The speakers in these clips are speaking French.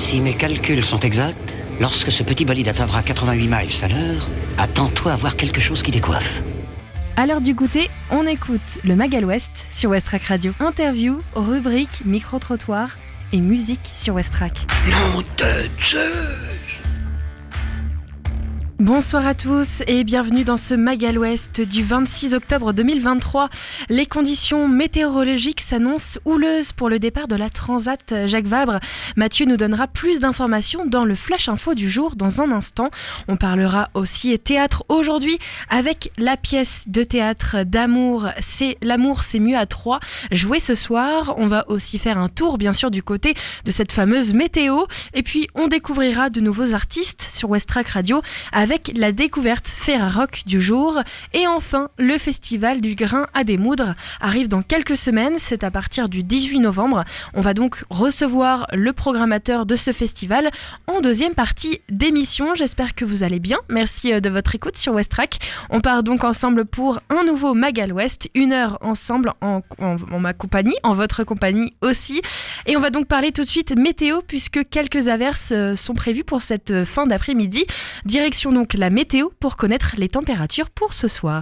Si mes calculs sont exacts, lorsque ce petit bolide atteindra 88 miles à l'heure, attends-toi à voir quelque chose qui décoiffe. À l'heure du goûter, on écoute le Magal West sur West Track Radio. Interview, rubrique, micro-trottoir et musique sur West Track. Nom de Zeus! Bonsoir à tous et bienvenue dans ce Magal West du 26 octobre 2023. Les conditions météorologiques s'annoncent houleuses pour le départ de la Transat Jacques Vabre. Mathieu nous donnera plus d'informations dans le Flash Info du jour dans un instant. On parlera aussi théâtre aujourd'hui avec la pièce de théâtre d'amour. L'amour c'est mieux à trois, jouée ce soir. On va aussi faire un tour bien sûr du côté de cette fameuse météo. Et puis on découvrira de nouveaux artistes sur West Track Radio avec la découverte Ferrarock du jour. Et enfin, le festival du grain à démoudre arrive dans quelques semaines, c'est à partir du 18 novembre. On va donc recevoir le programmateur de ce festival en deuxième partie d'émission. J'espère que vous allez bien, merci de votre écoute sur West Track. On part donc ensemble pour un nouveau Magal West, 1 heure ensemble en ma compagnie, en votre compagnie aussi. Et on va donc parler tout de suite météo puisque quelques averses sont prévues pour cette fin d'après-midi. Direction donc la météo pour connaître les températures pour ce soir.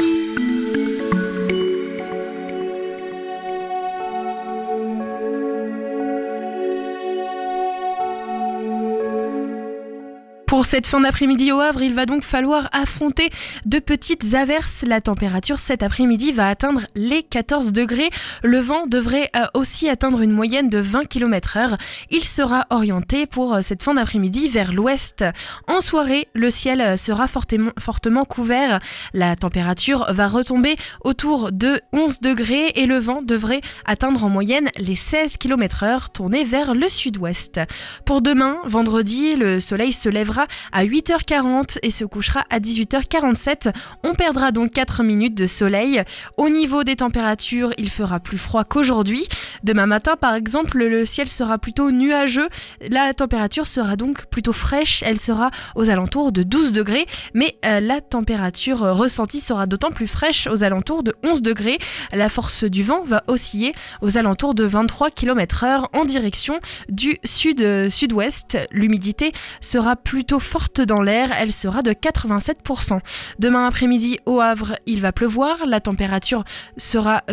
Pour cette fin d'après-midi au Havre, il va donc falloir affronter de petites averses. La température cet après-midi va atteindre les 14 degrés. Le vent devrait aussi atteindre une moyenne de 20 km/h. Il sera orienté pour cette fin d'après-midi vers l'ouest. En soirée, le ciel sera fortement couvert. La température va retomber autour de 11 degrés et le vent devrait atteindre en moyenne les 16 km/h, tourné vers le sud-ouest. Pour demain, vendredi, le soleil se lèvera à 8h40 et se couchera à 18h47. On perdra donc 4 minutes de soleil. Au niveau des températures, il fera plus froid qu'aujourd'hui. Demain matin, par exemple, le ciel sera plutôt nuageux. La température sera donc plutôt fraîche. Elle sera aux alentours de 12 degrés. Mais la température ressentie sera d'autant plus fraîche aux alentours de 11 degrés. La force du vent va osciller aux alentours de 23 km/h en direction du sud-ouest. L'humidité sera plutôt forte dans l'air, elle sera de 87%. Demain après-midi au Havre, il va pleuvoir, la température sera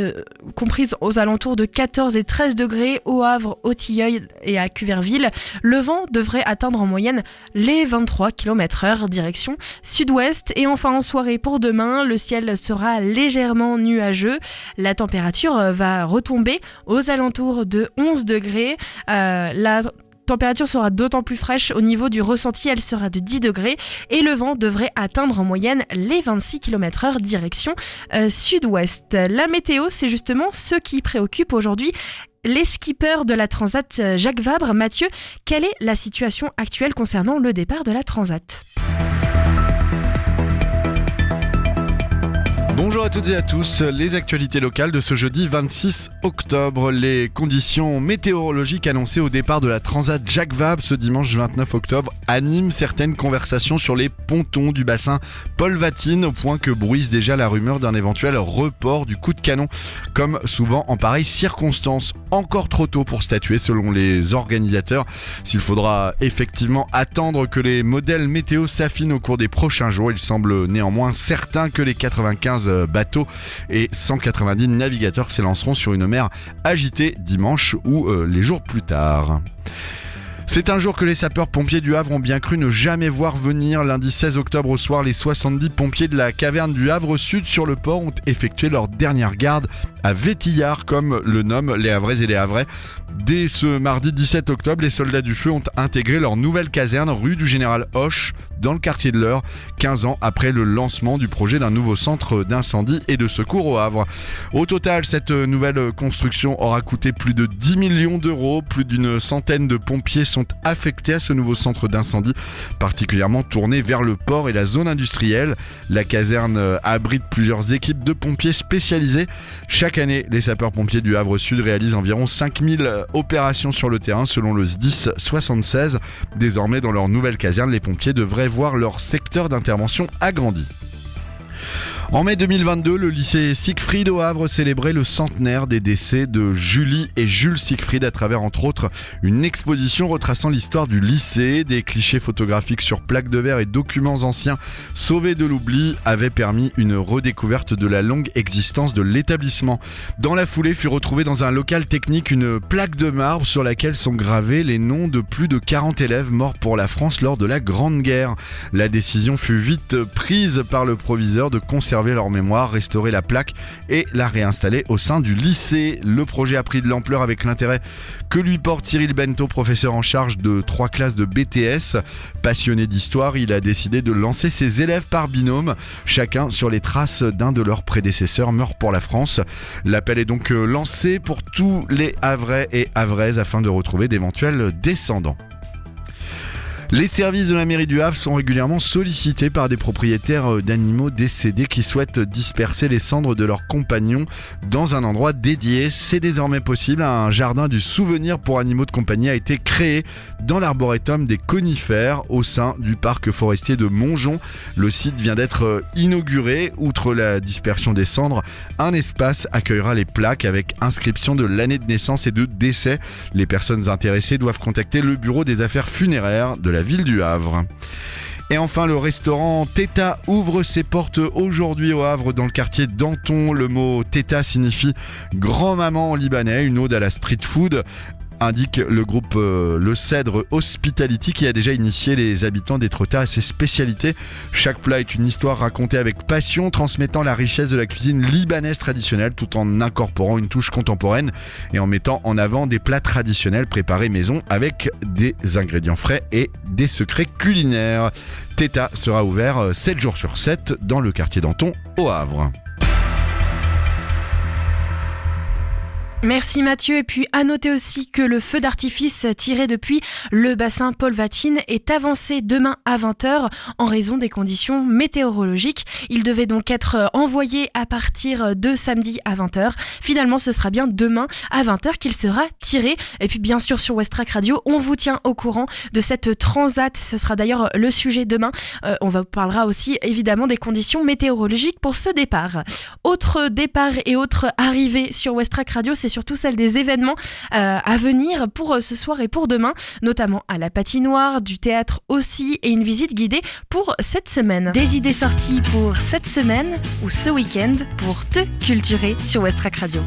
comprise aux alentours de 14 et 13 degrés au Havre, au Tilleul et à Cuverville. Le vent devrait atteindre en moyenne les 23 km/h direction sud-ouest. Et enfin en soirée pour demain, le ciel sera légèrement nuageux, la température va retomber aux alentours de 11 degrés. La température sera d'autant plus fraîche au niveau du ressenti, elle sera de 10 degrés et le vent devrait atteindre en moyenne les 26 km/h direction sud-ouest. La météo, c'est justement ce qui préoccupe aujourd'hui les skippers de la Transat Jacques Vabre. Mathieu, quelle est la situation actuelle concernant le départ de la Transat ? Bonjour à toutes et à tous, les actualités locales de ce jeudi 26 octobre. Les conditions météorologiques annoncées au départ de la Transat Jacques Vabre ce dimanche 29 octobre animent certaines conversations sur les pontons du bassin Paul Vatine, au point que bruise déjà la rumeur d'un éventuel report du coup de canon. Comme souvent en pareilles circonstances, encore trop tôt pour statuer selon les organisateurs. S'il faudra effectivement attendre que les modèles météo s'affinent au cours des prochains jours, il semble néanmoins certain que les 95 bateaux et 190 navigateurs s'élanceront sur une mer agitée dimanche ou les jours plus tard. C'est un jour que les sapeurs-pompiers du Havre ont bien cru ne jamais voir venir. Lundi 16 octobre au soir, les 70 pompiers de la caverne du Havre Sud sur le port ont effectué leur dernière garde à Vétillard, comme le nomment les Havraises et les Havrais. Dès ce mardi 17 octobre, les soldats du feu ont intégré leur nouvelle caserne rue du Général Hoche dans le quartier de l'Eure, 15 ans après le lancement du projet d'un nouveau centre d'incendie et de secours au Havre. Au total, cette nouvelle construction aura coûté plus de 10 millions d'euros. Plus d'une centaine de pompiers sont affectés à ce nouveau centre d'incendie, particulièrement tourné vers le port et la zone industrielle. La caserne abrite plusieurs équipes de pompiers spécialisés. Chaque année, les sapeurs-pompiers du Havre Sud réalisent environ 5000 opérations sur le terrain selon le SDIS 76. Désormais, dans leur nouvelle caserne, les pompiers devraient voir leur secteur d'intervention agrandi. En mai 2022, le lycée Siegfried au Havre célébrait le centenaire des décès de Julie et Jules Siegfried à travers entre autres une exposition retraçant l'histoire du lycée. Des clichés photographiques sur plaques de verre et documents anciens sauvés de l'oubli avaient permis une redécouverte de la longue existence de l'établissement. Dans la foulée fut retrouvée dans un local technique une plaque de marbre sur laquelle sont gravés les noms de plus de 40 élèves morts pour la France lors de la Grande Guerre. La décision fut vite prise par le proviseur de conserver leur mémoire, restaurer la plaque et la réinstaller au sein du lycée. Le projet a pris de l'ampleur avec l'intérêt que lui porte Cyril Bento, professeur en charge de 3 classes de BTS. Passionné d'histoire, il a décidé de lancer ses élèves par binôme, chacun sur les traces d'un de leurs prédécesseurs morts pour la France. L'appel est donc lancé pour tous les Havrais et Havraises afin de retrouver d'éventuels descendants. Les services de la mairie du Havre sont régulièrement sollicités par des propriétaires d'animaux décédés qui souhaitent disperser les cendres de leurs compagnons dans un endroit dédié. C'est désormais possible. Un jardin du souvenir pour animaux de compagnie a été créé dans l'arboretum des conifères au sein du parc forestier de Montjon. Le site vient d'être inauguré. Outre la dispersion des cendres, un espace accueillera les plaques avec inscription de l'année de naissance et de décès. Les personnes intéressées doivent contacter le bureau des affaires funéraires de la ville du Havre. Et enfin, le restaurant Teta ouvre ses portes aujourd'hui au Havre dans le quartier d'Anton. Le mot Teta signifie grand-maman en libanais, une ode à la street food, indique le groupe Le Cèdre Hospitality qui a déjà initié les habitants d'Étretat à ses spécialités. Chaque plat est une histoire racontée avec passion, transmettant la richesse de la cuisine libanaise traditionnelle tout en incorporant une touche contemporaine et en mettant en avant des plats traditionnels préparés maison avec des ingrédients frais et des secrets culinaires. Teta sera ouvert 7 jours sur 7 dans le quartier d'Anton au Havre. Merci Mathieu, et puis à noter aussi que le feu d'artifice tiré depuis le bassin Paul Vatine est avancé demain à 20h en raison des conditions météorologiques. Il devait donc être envoyé à partir de samedi à 20h. Finalement, ce sera bien demain à 20h qu'il sera tiré. Et puis bien sûr sur Westrack Radio, on vous tient au courant de cette transat. Ce sera d'ailleurs le sujet demain. On vous parlera aussi évidemment des conditions météorologiques pour ce départ. Autre départ et autre arrivée sur Westrack Radio, c'est surtout celle des événements à venir pour ce soir et pour demain, notamment à la patinoire, du théâtre aussi et une visite guidée pour cette semaine. Des idées sorties pour cette semaine ou ce week-end pour te culturer sur Westrack Radio.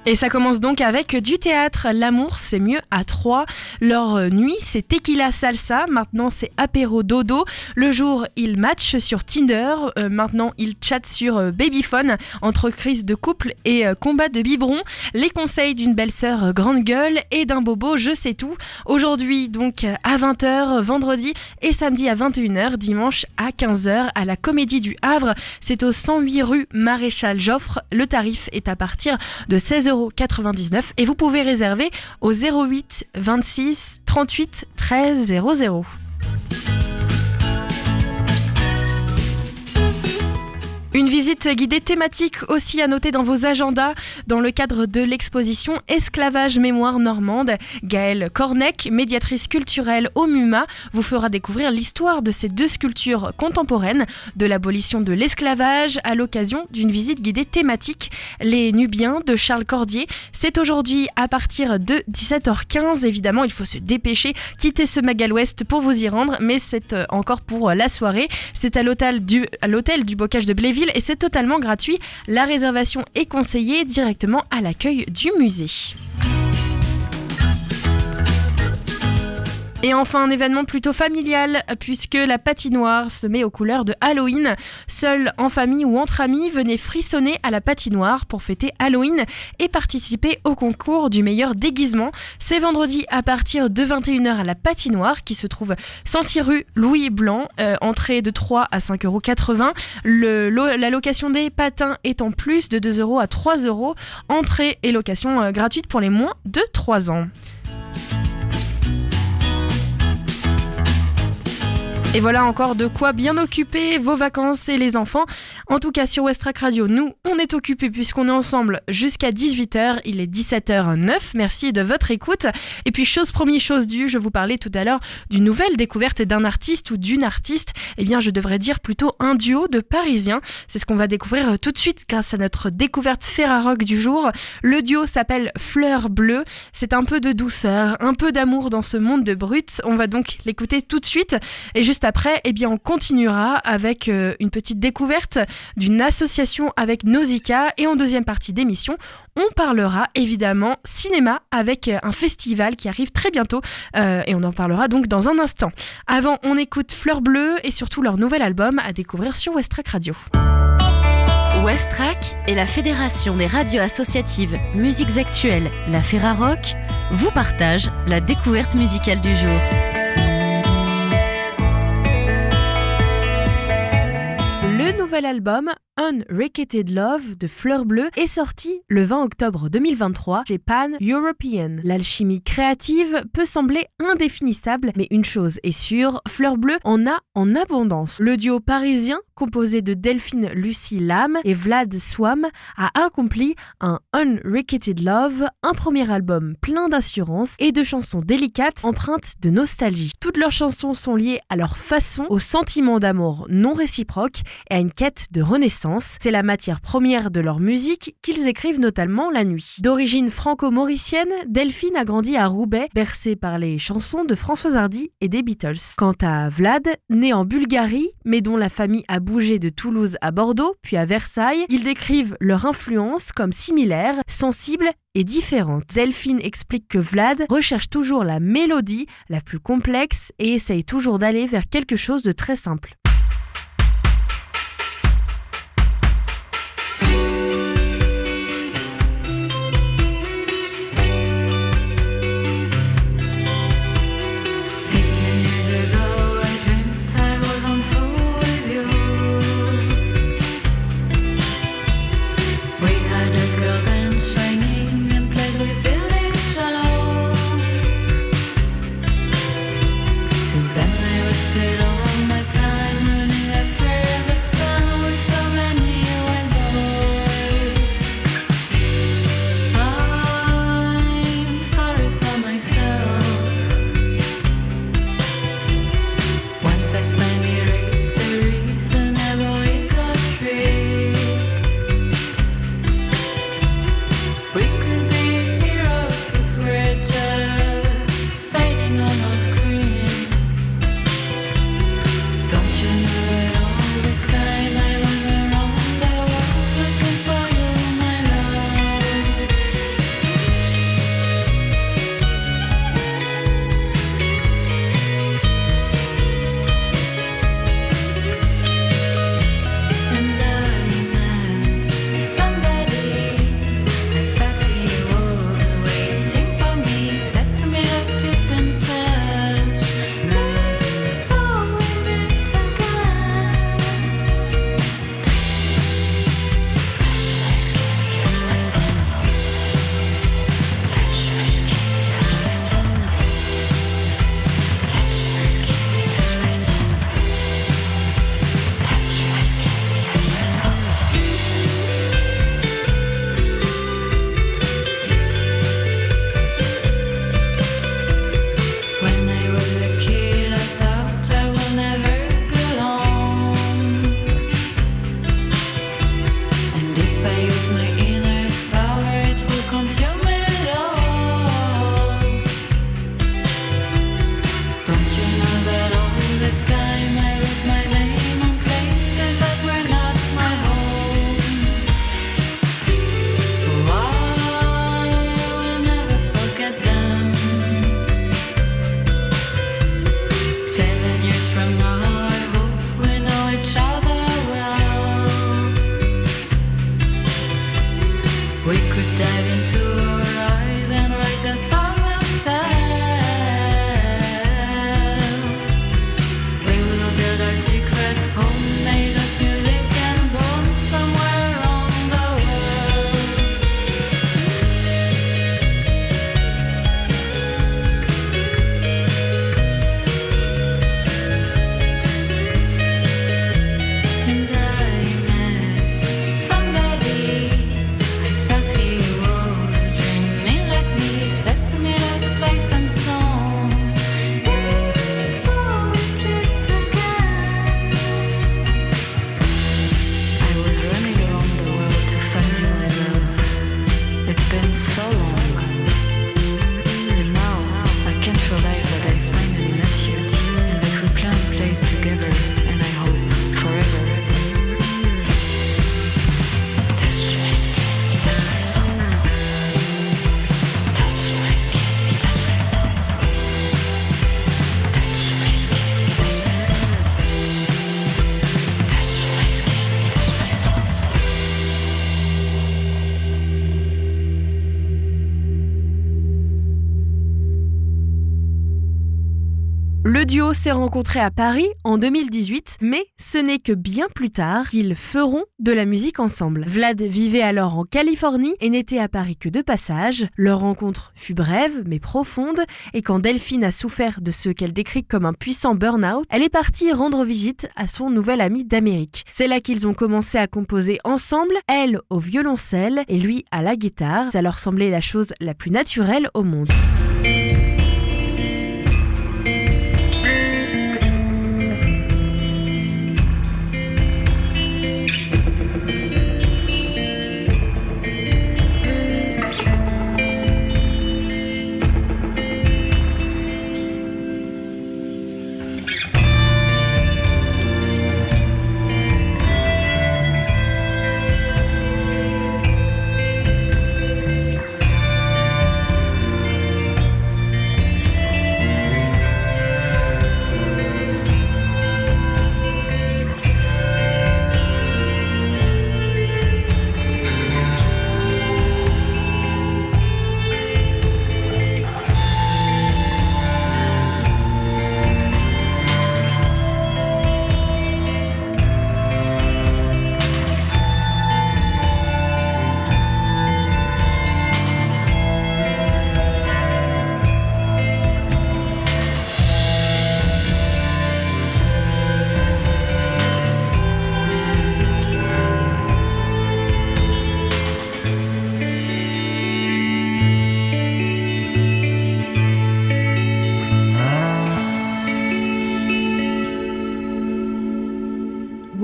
Et ça commence donc avec du théâtre. L'amour, c'est mieux à 3. Leur nuit, c'est tequila salsa. Maintenant, c'est apéro dodo. Le jour, ils matchent sur Tinder. Maintenant, ils chattent sur Babyphone. Entre crise de couple et combat de biberon. Les conseils d'une belle-sœur grande gueule et d'un bobo, je sais tout. Aujourd'hui, donc, à 20h, vendredi et samedi à 21h, dimanche à 15h, à la Comédie du Havre. C'est au 108 rue Maréchal Joffre. Le tarif est à partir de 16,99 et vous pouvez réserver au 08 26 38 13 00. Une visite guidée thématique aussi à noter dans vos agendas dans le cadre de l'exposition Esclavage Mémoire Normande. Gaëlle Cornec, médiatrice culturelle au MUMA, vous fera découvrir l'histoire de ces 2 sculptures contemporaines de l'abolition de l'esclavage à l'occasion d'une visite guidée thématique Les Nubiens de Charles Cordier. C'est aujourd'hui à partir de 17h15. Évidemment, il faut se dépêcher, quitter ce Magal Ouest pour vous y rendre, mais c'est encore pour la soirée. C'est à l'hôtel du Bocage de Bléville et c'est totalement gratuit. La réservation est conseillée directement à l'accueil du musée. Et enfin, un événement plutôt familial, puisque la patinoire se met aux couleurs de Halloween. Seul, en famille ou entre amis, venez frissonner à la patinoire pour fêter Halloween et participer au concours du meilleur déguisement. C'est vendredi à partir de 21h à la patinoire, qui se trouve 106 rue Louis Blanc. Entrée de 3 à 5,80 €. La location des patins est en plus de 2 € à 3 €. Entrée et location gratuite pour les moins de 3 ans. Et voilà encore de quoi bien occuper vos vacances et les enfants. En tout cas sur Westrack Radio, nous on est occupés puisqu'on est ensemble jusqu'à 18h, il est 17h09, merci de votre écoute. Et puis chose promis, chose due, je vous parlais tout à l'heure d'une nouvelle découverte d'un artiste ou d'une artiste, eh bien je devrais dire plutôt un duo de Parisiens. C'est ce qu'on va découvrir tout de suite grâce à notre découverte Ferrarock du jour. Le duo s'appelle Fleur Bleue, c'est un peu de douceur, un peu d'amour dans ce monde de brut. On va donc l'écouter tout de suite et juste après, eh bien, on continuera avec une petite découverte d'une association avec Nausicaa et en deuxième partie d'émission, on parlera évidemment cinéma avec un festival qui arrive très bientôt et on en parlera donc dans un instant. Avant, on écoute Fleur Bleue et surtout leur nouvel album à découvrir sur Westrack Radio. Westrack et la Fédération des radios associatives Musiques Actuelles, la Ferrarock, vous partagent la découverte musicale du jour. Le nouvel album Unrequited Love de Fleur Bleue est sorti le 20 octobre 2023 chez Pan European. L'alchimie créative peut sembler indéfinissable, mais une chose est sûre, Fleur Bleue en a en abondance. Le duo parisien, composé de Delphine Lucie Lam et Vlad Swam, a accompli un Unrequited Love, un premier album plein d'assurance et de chansons délicates empreintes de nostalgie. Toutes leurs chansons sont liées à leur façon, au sentiment d'amour non réciproque et à une quête de renaissance. C'est la matière première de leur musique qu'ils écrivent notamment la nuit. D'origine franco-mauricienne, Delphine a grandi à Roubaix, bercée par les chansons de Françoise Hardy et des Beatles. Quant à Vlad, né en Bulgarie, mais dont la famille a bougé de Toulouse à Bordeaux, puis à Versailles, ils décrivent leur influence comme similaire, sensible et différente. Delphine explique que Vlad recherche toujours la mélodie la plus complexe et essaye toujours d'aller vers quelque chose de très simple. Since then I wasted all of my time Le duo s'est rencontré à Paris en 2018, mais ce n'est que bien plus tard qu'ils feront de la musique ensemble. Vlad vivait alors en Californie et n'était à Paris que de passage. Leur rencontre fut brève mais profonde, et quand Delphine a souffert de ce qu'elle décrit comme un puissant burn-out, elle est partie rendre visite à son nouvel ami d'Amérique. C'est là qu'ils ont commencé à composer ensemble, elle au violoncelle et lui à la guitare. Ça leur semblait la chose la plus naturelle au monde.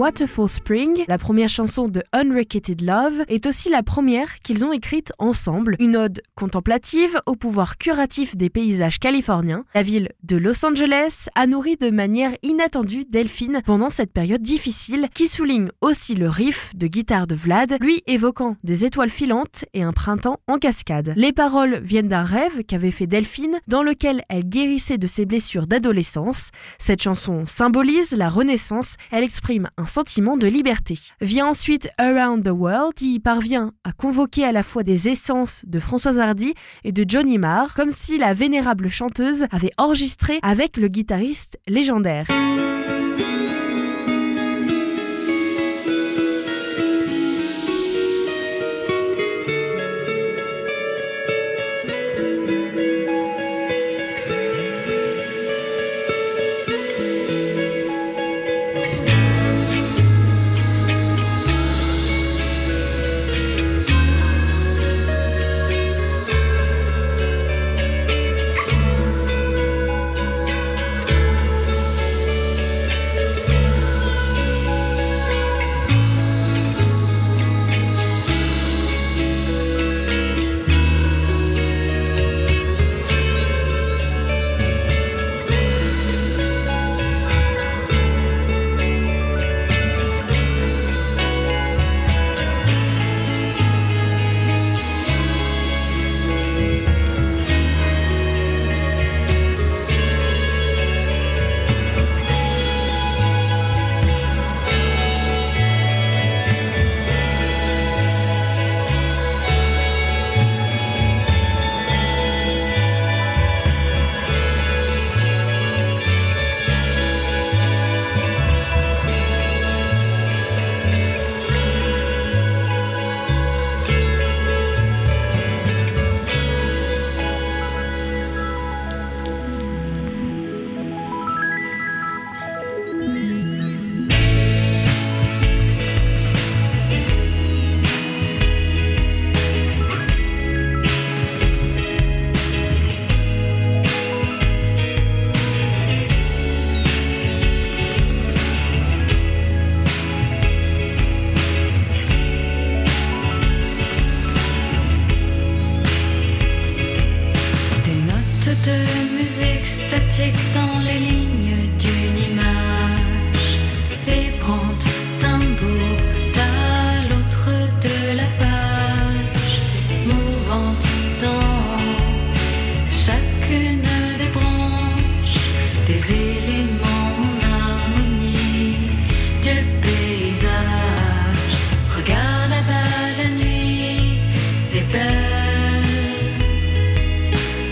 Waterfall Spring, la première chanson de Unrequited Love, est aussi la première qu'ils ont écrite ensemble, une ode contemplative au pouvoir curatif des paysages californiens. La ville de Los Angeles a nourri de manière inattendue Delphine pendant cette période difficile, qui souligne aussi le riff de guitare de Vlad, lui évoquant des étoiles filantes et un printemps en cascade. Les paroles viennent d'un rêve qu'avait fait Delphine, dans lequel elle guérissait de ses blessures d'adolescence. Cette chanson symbolise la renaissance, elle exprime un sentiment de liberté. Vient ensuite Around the World, qui parvient à convoquer à la fois des essences de Françoise Hardy et de Johnny Marr, comme si la vénérable chanteuse avait enregistré avec le guitariste légendaire.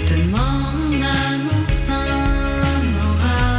Demande annonce un orage.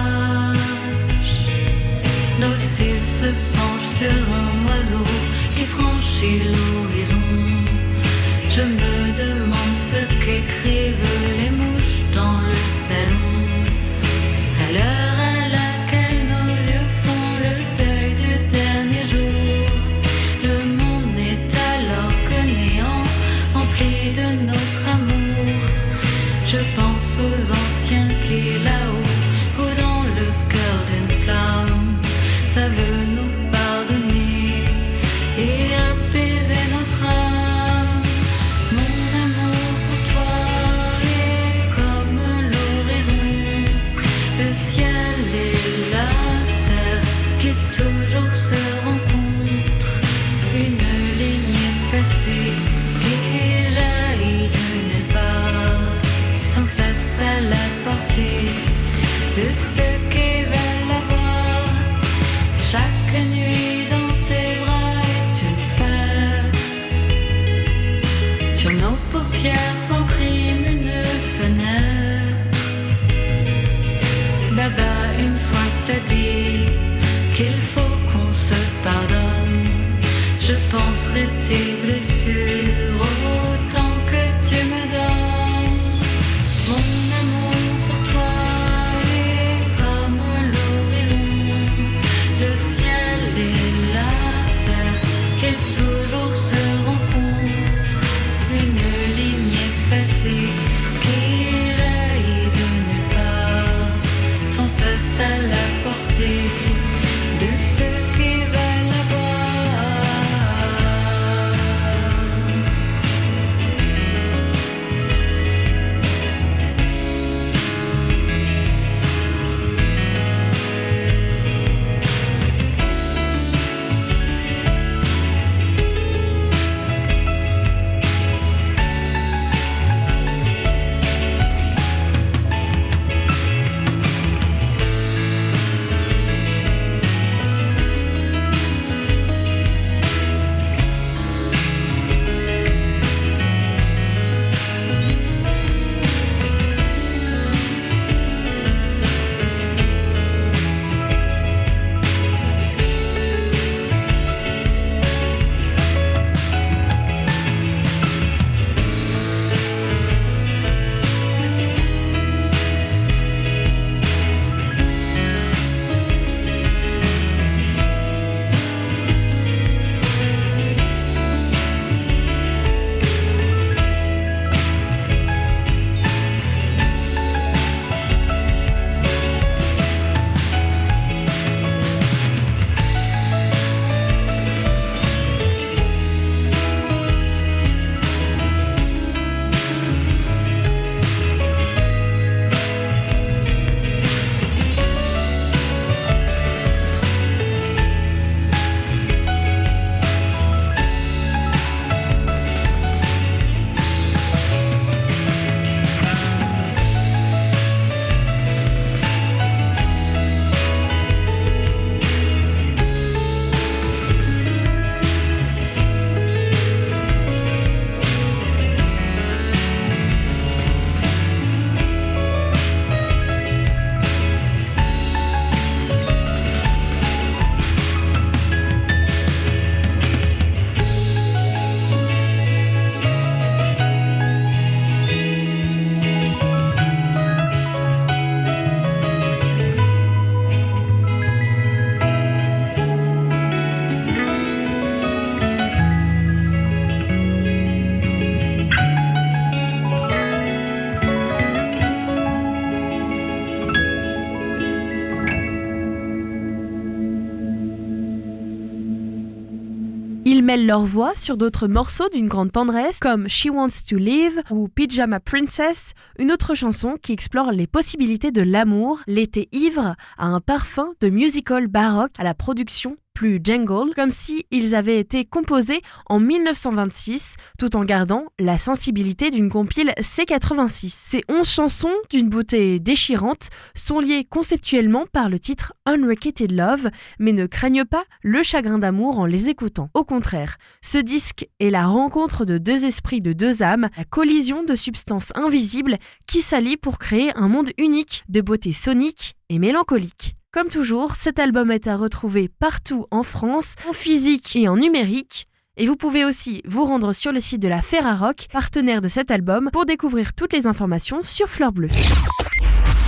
mêlent leur voix sur d'autres morceaux d'une grande tendresse comme She Wants to Live ou Pyjama Princess, une autre chanson qui explore les possibilités de l'amour, l'été ivre, à un parfum de musical baroque à la production plus jungle, comme si ils avaient été composés en 1926, tout en gardant la sensibilité d'une compile C86. Ces 11 chansons, d'une beauté déchirante, sont liées conceptuellement par le titre Unrequited Love, mais ne craignent pas le chagrin d'amour en les écoutant. Au contraire, ce disque est la rencontre de deux esprits, de deux âmes, la collision de substances invisibles qui s'allient pour créer un monde unique de beauté sonique et mélancolique. Comme toujours, cet album est à retrouver partout en France, en physique et en numérique. Et vous pouvez aussi vous rendre sur le site de la Ferrarock, partenaire de cet album, pour découvrir toutes les informations sur Fleur Bleue.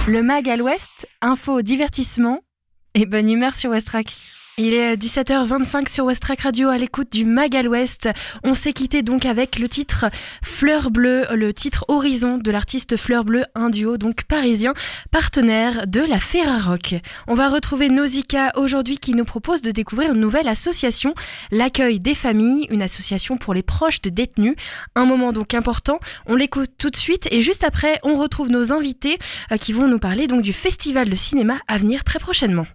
Le Mag à l'Ouest, info, divertissement et bonne humeur sur Westrack. Il est 17h25 sur Westrack Radio à l'écoute du Mag à l'Ouest. On s'est quitté donc avec le titre Fleur Bleue, le titre Horizon de l'artiste Fleur Bleue, un duo donc parisien, partenaire de la Ferrarock. On va retrouver Nausicaa aujourd'hui qui nous propose de découvrir une nouvelle association, l'Accueil des familles, une association pour les proches de détenus. Un moment donc important, on l'écoute tout de suite et juste après on retrouve nos invités qui vont nous parler donc du festival de cinéma à venir très prochainement.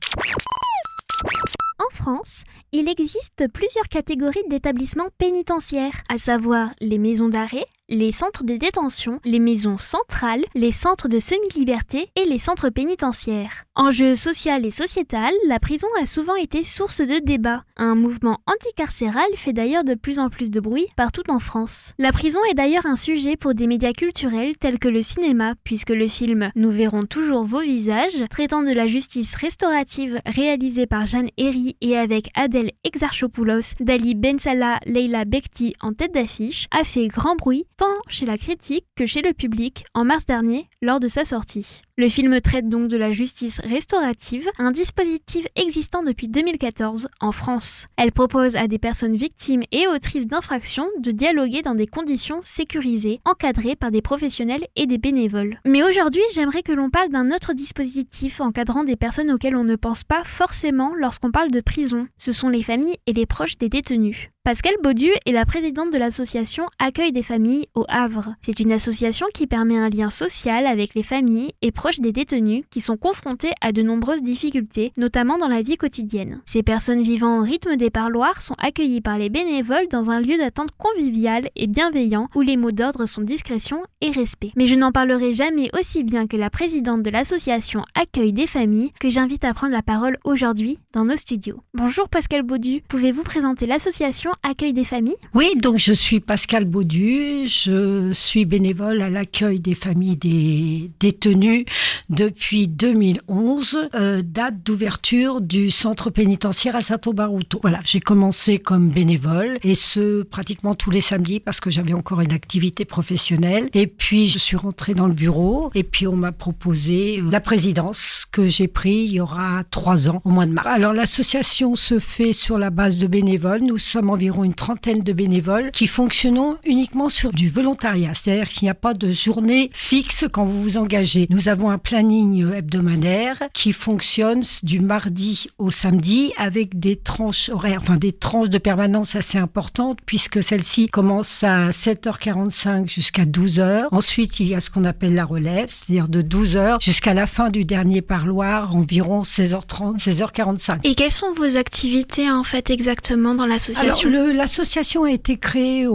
En France, il existe plusieurs catégories d'établissements pénitentiaires, à savoir les maisons d'arrêt, les centres de détention, les maisons centrales, les centres de semi-liberté et les centres pénitentiaires. Enjeu social et sociétal, la prison a souvent été source de débat. Un mouvement anticarcéral fait d'ailleurs de plus en plus de bruit partout en France. La prison est d'ailleurs un sujet pour des médias culturels tels que le cinéma, puisque le film Nous verrons toujours vos visages, traitant de la justice restaurative réalisé par Jeanne Herry et avec Adèle Exarchopoulos, Dali Ben Salah, Leila Bekti en tête d'affiche, a fait grand bruit tant chez la critique que chez le public en mars dernier lors de sa sortie. Le film traite donc de la justice restaurative, un dispositif existant depuis 2014 en France. Elle propose à des personnes victimes et autrices d'infractions de dialoguer dans des conditions sécurisées, encadrées par des professionnels et des bénévoles. Mais aujourd'hui, j'aimerais que l'on parle d'un autre dispositif encadrant des personnes auxquelles on ne pense pas forcément lorsqu'on parle de prison. Ce sont les familles et les proches des détenus. Pascale Baudu est la présidente de l'association Accueil des familles au Havre. C'est une association qui permet un lien social avec les familles et proches des détenus qui sont confrontés à de nombreuses difficultés, notamment dans la vie quotidienne. Ces personnes vivant au rythme des parloirs sont accueillies par les bénévoles dans un lieu d'attente convivial et bienveillant où les mots d'ordre sont discrétion et respect. Mais je n'en parlerai jamais aussi bien que la présidente de l'association Accueil des familles que j'invite à prendre la parole aujourd'hui dans nos studios. Bonjour Pascale Baudu, pouvez-vous présenter l'association Accueil des familles ? Oui, donc je suis Pascale Baudu, je suis bénévole à l'accueil des familles des détenus depuis 2011, date d'ouverture du centre pénitentiaire à Saint-Aubin-Routot. Voilà, j'ai commencé comme bénévole et ce pratiquement tous les samedis parce que j'avais encore une activité professionnelle. Et puis je suis rentrée dans le bureau et puis on m'a proposé la présidence que j'ai pris il y aura 3 ans au mois de mars. Alors l'association se fait sur la base de bénévoles. Nous sommes environ une trentaine de bénévoles qui fonctionnons uniquement sur du volontariat. C'est-à-dire qu'il n'y a pas de journée fixe quand vous vous engagez. Nous avons un planning hebdomadaire qui fonctionne du mardi au samedi avec des tranches horaires, enfin des tranches de permanence assez importantes puisque celle-ci commence à 7h45 jusqu'à 12h. Ensuite, il y a ce qu'on appelle la relève, c'est-à-dire de 12h jusqu'à la fin du dernier parloir, environ 16h30, 16h45. Et quelles sont vos activités en fait exactement dans l'association ? Alors, l'association a été créée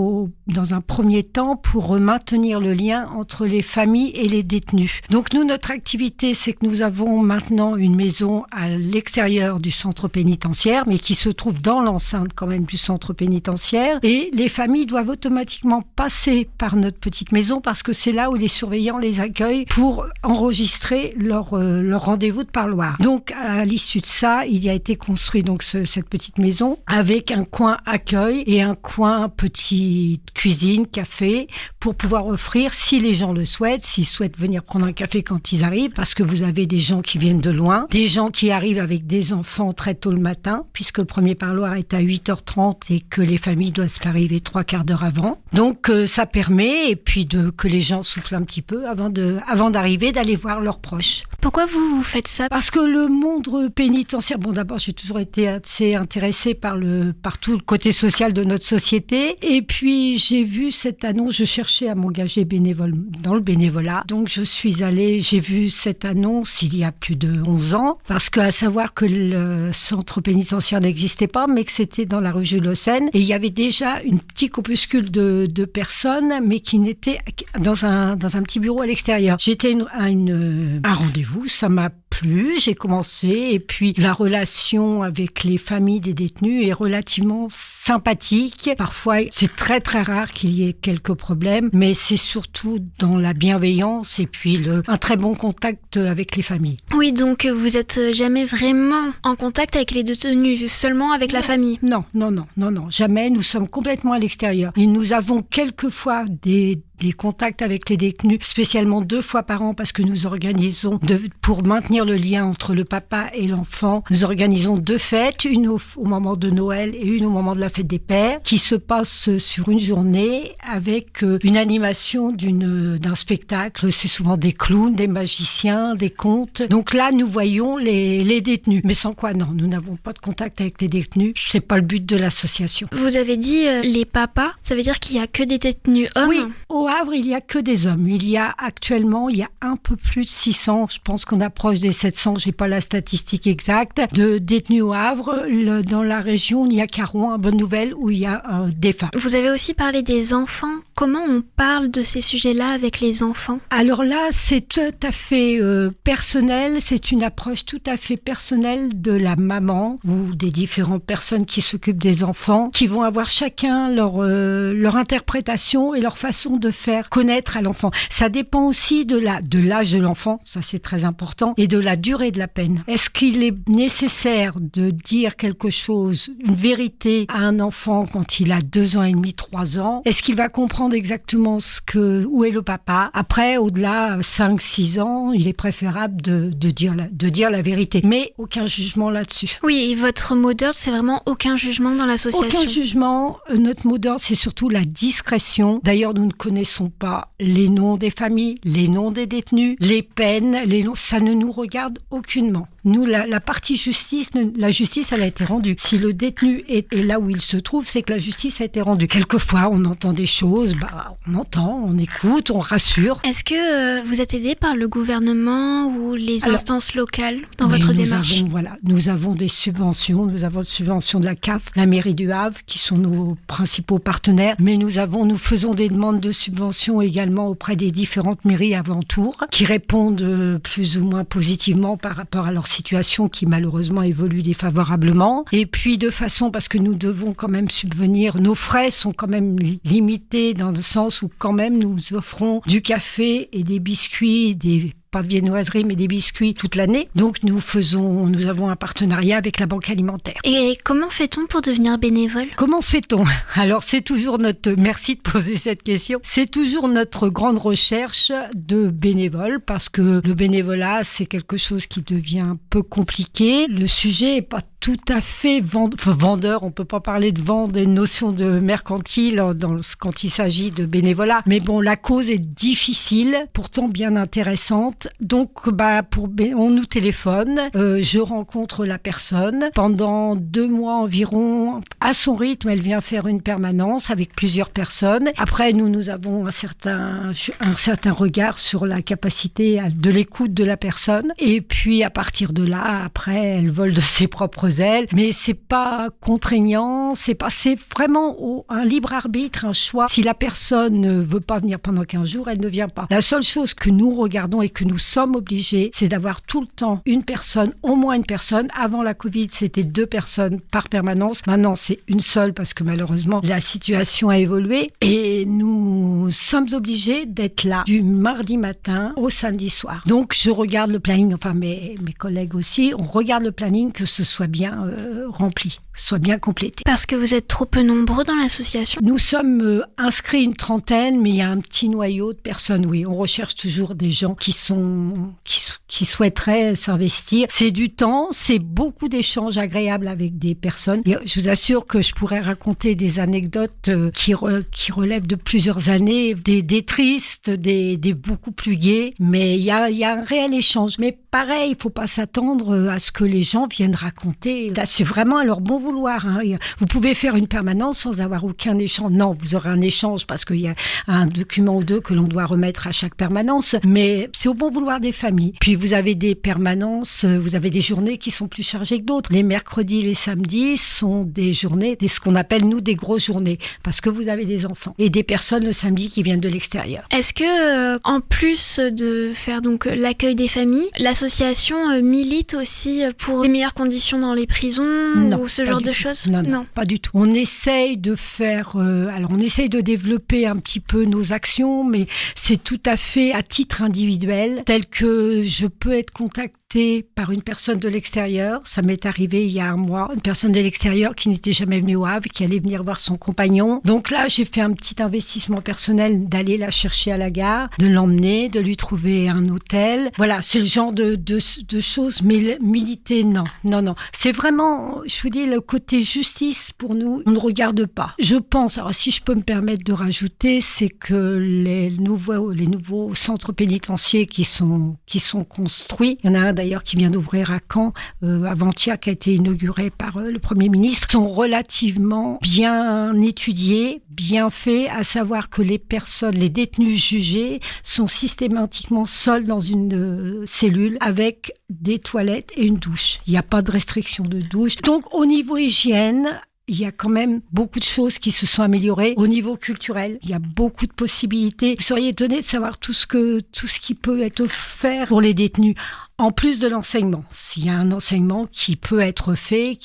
dans un premier temps pour maintenir le lien entre les familles et les détenus. Donc nous, notre activité, c'est que nous avons maintenant une maison à l'extérieur du centre pénitentiaire, mais qui se trouve dans l'enceinte quand même du centre pénitentiaire. Et les familles doivent automatiquement passer par notre petite maison parce que c'est là où les surveillants les accueillent pour enregistrer leur rendez-vous de parloir. Donc à l'issue de ça, il y a été construit donc cette petite maison avec un coin accueil et un coin petite cuisine, café, pour pouvoir offrir, si les gens le souhaitent, s'ils souhaitent venir prendre un café quand ils arrivent, arrivent, parce que vous avez des gens qui viennent de loin, des gens qui arrivent avec des enfants très tôt le matin, puisque le premier parloir est à 8h30 et que les familles doivent arriver 3/4 d'heure avant. Donc ça permet, et puis que les gens soufflent un petit peu avant d'arriver, d'aller voir leurs proches. Pourquoi vous faites ça ? Parce que le monde pénitentiaire, d'abord j'ai toujours été assez intéressée par tout le côté social de notre société, et puis j'ai vu cette annonce, je cherchais à m'engager dans le bénévolat, donc je suis allée, j'ai vu cette annonce il y a plus de 11 ans, parce qu'à savoir que le centre pénitentiaire n'existait pas, mais que c'était dans la rue Jules Seine, et il y avait déjà un petit corpuscule de personnes, mais qui n'étaient dans un petit bureau à l'extérieur. J'étais à un rendez-vous, ça m'a plu, j'ai commencé, et puis la relation avec les familles des détenus est relativement sympathique. Parfois, c'est très très rare qu'il y ait quelques problèmes, mais c'est surtout dans la bienveillance et puis un très bon contact avec les familles. Oui, donc vous êtes jamais vraiment en contact avec les détenus, seulement avec la famille ? Non, jamais. Nous sommes complètement à l'extérieur. Et nous avons quelquefois des contacts avec les détenus, spécialement 2 fois par an, parce que nous organisons, pour maintenir le lien entre le papa et l'enfant, nous organisons 2 fêtes, une au moment de Noël et une au moment de la fête des pères, qui se passent sur une journée avec une animation d'un spectacle. C'est souvent des clowns, des magiciens, des contes. Donc là, nous voyons les détenus. Mais sans quoi, non, nous n'avons pas de contact avec les détenus. C'est pas le but de l'association. Vous avez dit les papas, ça veut dire qu'il y a que des détenus hommes ? Oui, au Havre, il y a que des hommes. Il y a un peu plus de 600, je pense qu'on approche des 700, j'ai pas la statistique exacte, de détenus au Havre. Dans la région, il n'y a qu'à Rouen, Bonne Nouvelle, où il y a des femmes. Vous avez aussi parlé des enfants. Comment on parle de ces sujets-là avec les enfants ? Alors là, c'est tout à fait personnel, c'est une approche tout à fait personnelle de la maman ou des différentes personnes qui s'occupent des enfants, qui vont avoir chacun leur interprétation et leur façon de faire connaître à l'enfant. Ça dépend aussi de l'âge de l'enfant, ça c'est très important, et de la durée de la peine. Est-ce qu'il est nécessaire de dire quelque chose, une vérité à un enfant quand il a 2 ans et demi, 3 ans? Est-ce qu'il va comprendre exactement où est le papa? Après, au-delà 5, 6 ans, il est préférable de dire la vérité. Mais aucun jugement là-dessus. Oui, et votre mot d'ordre, c'est vraiment aucun jugement dans l'association? Aucun jugement. Notre mot d'ordre, c'est surtout la discrétion. D'ailleurs, nous ne connaissons pas les noms des familles, les noms des détenus, les peines, ça ne nous regarde aucunement. Nous, la partie justice, la justice, elle a été rendue. Si le détenu est là où il se trouve, c'est que la justice a été rendue. Quelquefois, on entend des choses, on entend, on écoute, on rassure. Est-ce que vous êtes aidé par le gouvernement ou les instances locales dans votre démarche? Nous avons des subventions. Nous avons des subventions de la CAF, la mairie du Havre, qui sont nos principaux partenaires. Mais nous faisons des demandes de subventions également auprès des différentes mairies alentours, qui répondent plus ou moins positivement par rapport à leur situation qui malheureusement évolue défavorablement. Et puis parce que nous devons quand même subvenir, nos frais sont quand même limités dans le sens où quand même nous offrons du café et des biscuits, pas de viennoiserie, mais des biscuits toute l'année. Donc nous avons un partenariat avec la Banque alimentaire. Et comment fait-on pour devenir bénévole? Comment fait-on? Alors c'est toujours merci de poser cette question. C'est toujours notre grande recherche de bénévoles, parce que le bénévolat, c'est quelque chose qui devient un peu compliqué. Le sujet est pas tout à fait vendeur. On peut pas parler de vendre des notions de mercantile quand il s'agit de bénévolat. Mais bon, la cause est difficile, pourtant bien intéressante. Donc, on nous téléphone, je rencontre la personne. Pendant 2 mois environ, à son rythme, elle vient faire une permanence avec plusieurs personnes. Après, nous avons un certain regard sur la capacité de l'écoute de la personne. Et puis, à partir de là, après, elle vole de ses propres ailes. Mais c'est pas contraignant, c'est vraiment un libre arbitre, un choix. Si la personne ne veut pas venir pendant 15 jours, elle ne vient pas. La seule chose que nous regardons et que nous sommes obligés, c'est d'avoir tout le temps au moins une personne. Avant la Covid, c'était 2 personnes par permanence. Maintenant, c'est une seule parce que malheureusement, la situation a évolué. Et nous sommes obligés d'être là du mardi matin au samedi soir. Donc, je regarde le planning, enfin mes collègues aussi, on regarde le planning, que ce soit bien rempli, soit bien complété. Parce que vous êtes trop peu nombreux dans l'association? Nous sommes inscrits une 30aine, mais il y a un petit noyau de personnes, oui. On recherche toujours des gens qui sont qui souhaiteraient s'investir. C'est du temps, c'est beaucoup d'échanges agréables avec des personnes. Et je vous assure que je pourrais raconter des anecdotes qui relèvent de plusieurs années, des tristes, des beaucoup plus gaies, mais il y a un réel échange. Mais pareil, il ne faut pas s'attendre à ce que les gens viennent raconter. C'est vraiment à leur bon vouloir. Vous pouvez faire une permanence sans avoir aucun échange. Non, vous aurez un échange parce qu'il y a un document ou deux que l'on doit remettre à chaque permanence, mais c'est au bon vouloir des familles. Puis vous avez des permanences, vous avez des journées qui sont plus chargées que d'autres. Les mercredis, les samedis sont des journées, ce qu'on appelle nous des grosses journées, parce que vous avez des enfants et des personnes le samedi qui viennent de l'extérieur. Est-ce que, en plus de faire donc l'accueil des familles, l'association milite aussi pour les meilleures conditions dans les prisons ou ce genre de choses ? Non, pas du tout. On essaye de faire, on essaye de développer un petit peu nos actions, mais c'est tout à fait à titre individuel, tel que je peux être contactée par une personne de l'extérieur. Ça m'est arrivé il y a un mois, une personne de l'extérieur qui n'était jamais venue au Havre, qui allait venir voir son compagnon. Donc là, j'ai fait un petit investissement personnel d'aller la chercher à la gare, de l'emmener, de lui trouver un hôtel. Voilà, c'est le genre de choses, mais militer, non. C'est vraiment, je vous dis, le côté justice, pour nous, on ne regarde pas. Je pense, alors si je peux me permettre de rajouter, c'est que les nouveaux centres pénitentiaires qui sont construits, il y en a un d'ailleurs qui vient d'ouvrir à Caen avant-hier, qui a été inauguré par le Premier ministre, sont relativement bien étudiés, bien faits, à savoir que les détenus jugés sont systématiquement seuls dans une cellule avec des toilettes et une douche. Il n'y a pas de restriction de douche. Donc au niveau hygiène, il y a quand même beaucoup de choses qui se sont améliorées. Au niveau culturel, il y a beaucoup de possibilités. Vous seriez étonné de savoir tout ce qui peut être offert pour les détenus. En plus de l'enseignement, s'il y a un enseignement qui peut être fait,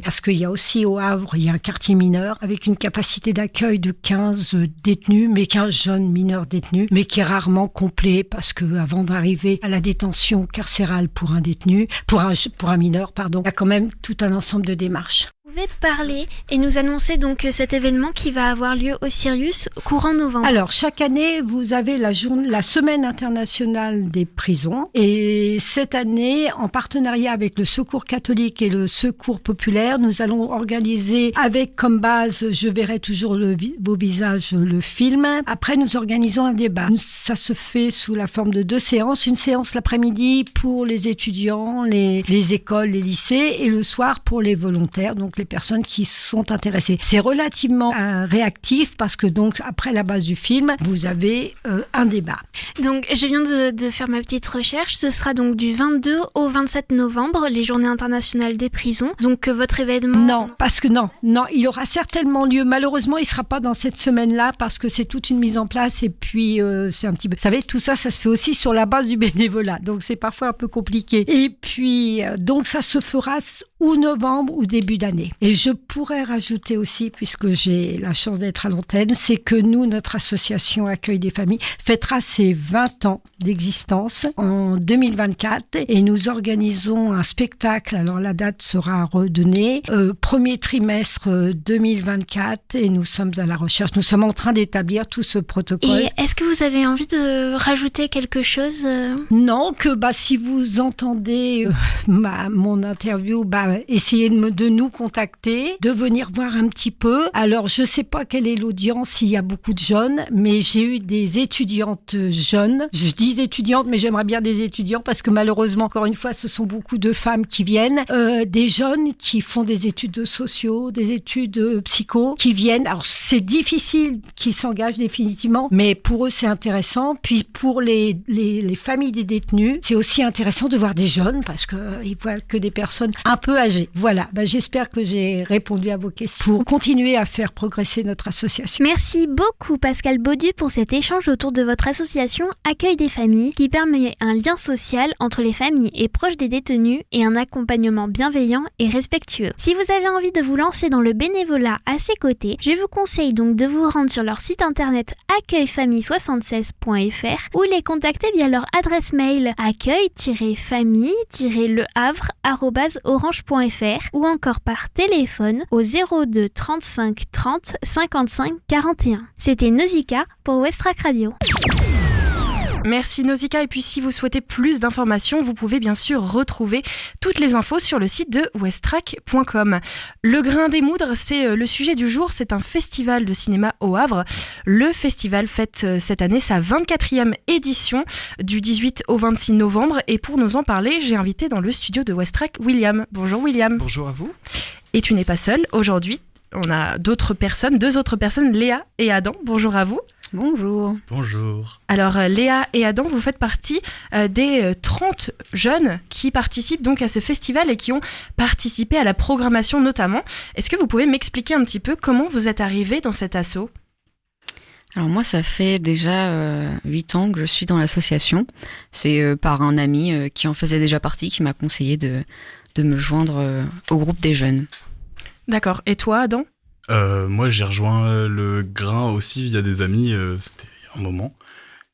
parce qu'il y a aussi au Havre, il y a un quartier mineur avec une capacité d'accueil de 15 détenus, mais 15 jeunes mineurs détenus, mais qui est rarement complet parce que avant d'arriver à la détention carcérale pour un détenu, pour un mineur, il y a quand même tout un ensemble de démarches. Vous pouvez parler et nous annoncer donc cet événement qui va avoir lieu au Sirius courant novembre. Alors, chaque année, vous avez la Semaine internationale des prisons. Et cette année, en partenariat avec le Secours catholique et le Secours populaire, nous allons organiser avec comme base « Je verrai toujours vos visages » le film. Après, nous organisons un débat. Ça se fait sous la forme de 2 séances. Une séance l'après-midi pour les étudiants, les écoles, les lycées, et le soir pour les volontaires, donc les personnes qui sont intéressées. C'est relativement réactif parce que donc après la base du film, vous avez un débat. Donc je viens de faire ma petite recherche. Ce sera donc du 22 au 27 novembre, les Journées internationales des prisons. Donc votre événement... Non, parce que non, il aura certainement lieu. Malheureusement, il ne sera pas dans cette semaine-là parce que c'est toute une mise en place et puis c'est un petit peu... Vous savez, tout ça se fait aussi sur la base du bénévolat. Donc c'est parfois un peu compliqué. Et puis, donc ça se fera ou novembre ou début d'année. Et je pourrais rajouter aussi, puisque j'ai la chance d'être à l'antenne, c'est que nous, notre association Accueil des familles, fêtera ses 20 ans d'existence en 2024 et nous organisons un spectacle. Alors la date sera redonnée, premier trimestre 2024 et nous sommes à la recherche. Nous sommes en train d'établir tout ce protocole. Et est-ce que vous avez envie de rajouter quelque chose Non, que si vous entendez mon interview, essayez de nous contacter, de venir voir un petit peu. Alors, je ne sais pas quelle est l'audience, s'il y a beaucoup de jeunes, mais j'ai eu des étudiantes jeunes. Je dis étudiantes, mais j'aimerais bien des étudiants parce que malheureusement, encore une fois, ce sont beaucoup de femmes qui viennent. Des jeunes qui font des études sociaux, des études psycho, qui viennent. Alors, c'est difficile qu'ils s'engagent définitivement, mais pour eux, c'est intéressant. Puis, pour les familles des détenus, c'est aussi intéressant de voir des jeunes parce qu'ils voient que des personnes un peu âgées. Voilà, j'espère que j'ai répondu à vos questions pour continuer à faire progresser notre association. Merci beaucoup Pascal Baudu pour cet échange autour de votre association Accueil des familles qui permet un lien social entre les familles et proches des détenus et un accompagnement bienveillant et respectueux. Si vous avez envie de vous lancer dans le bénévolat à ses côtés, je vous conseille donc de vous rendre sur leur site internet accueilfamille76.fr ou les contacter via leur adresse mail accueil-famille-le-havre@orange.fr ou encore par téléphone au 02 35 30 55 41. C'était Nausicaa pour Westrack Radio. Merci Nausicaa. Et puis si vous souhaitez plus d'informations, vous pouvez bien sûr retrouver toutes les infos sur le site de westrack.com. Le Grain des Moudres, c'est le sujet du jour. C'est un festival de cinéma au Havre. Le festival fête cette année sa 24e édition du 18 au 26 novembre. Et pour nous en parler, j'ai invité dans le studio de Westrack William. Bonjour William. Bonjour à vous. Et tu n'es pas seul. Aujourd'hui, on a deux autres personnes, Léa et Adam. Bonjour à vous. Bonjour. Bonjour. Alors Léa et Adam, vous faites partie des 30 jeunes qui participent donc à ce festival et qui ont participé à la programmation notamment. Est-ce que vous pouvez m'expliquer un petit peu comment vous êtes arrivés dans cet asso ? Alors moi, ça fait déjà 8 ans que je suis dans l'association. C'est par un ami qui en faisait déjà partie, qui m'a conseillé de me joindre au groupe des jeunes. D'accord. Et toi, Adam ? Moi, j'ai rejoint le Grain aussi via des amis, c'était il y a un moment.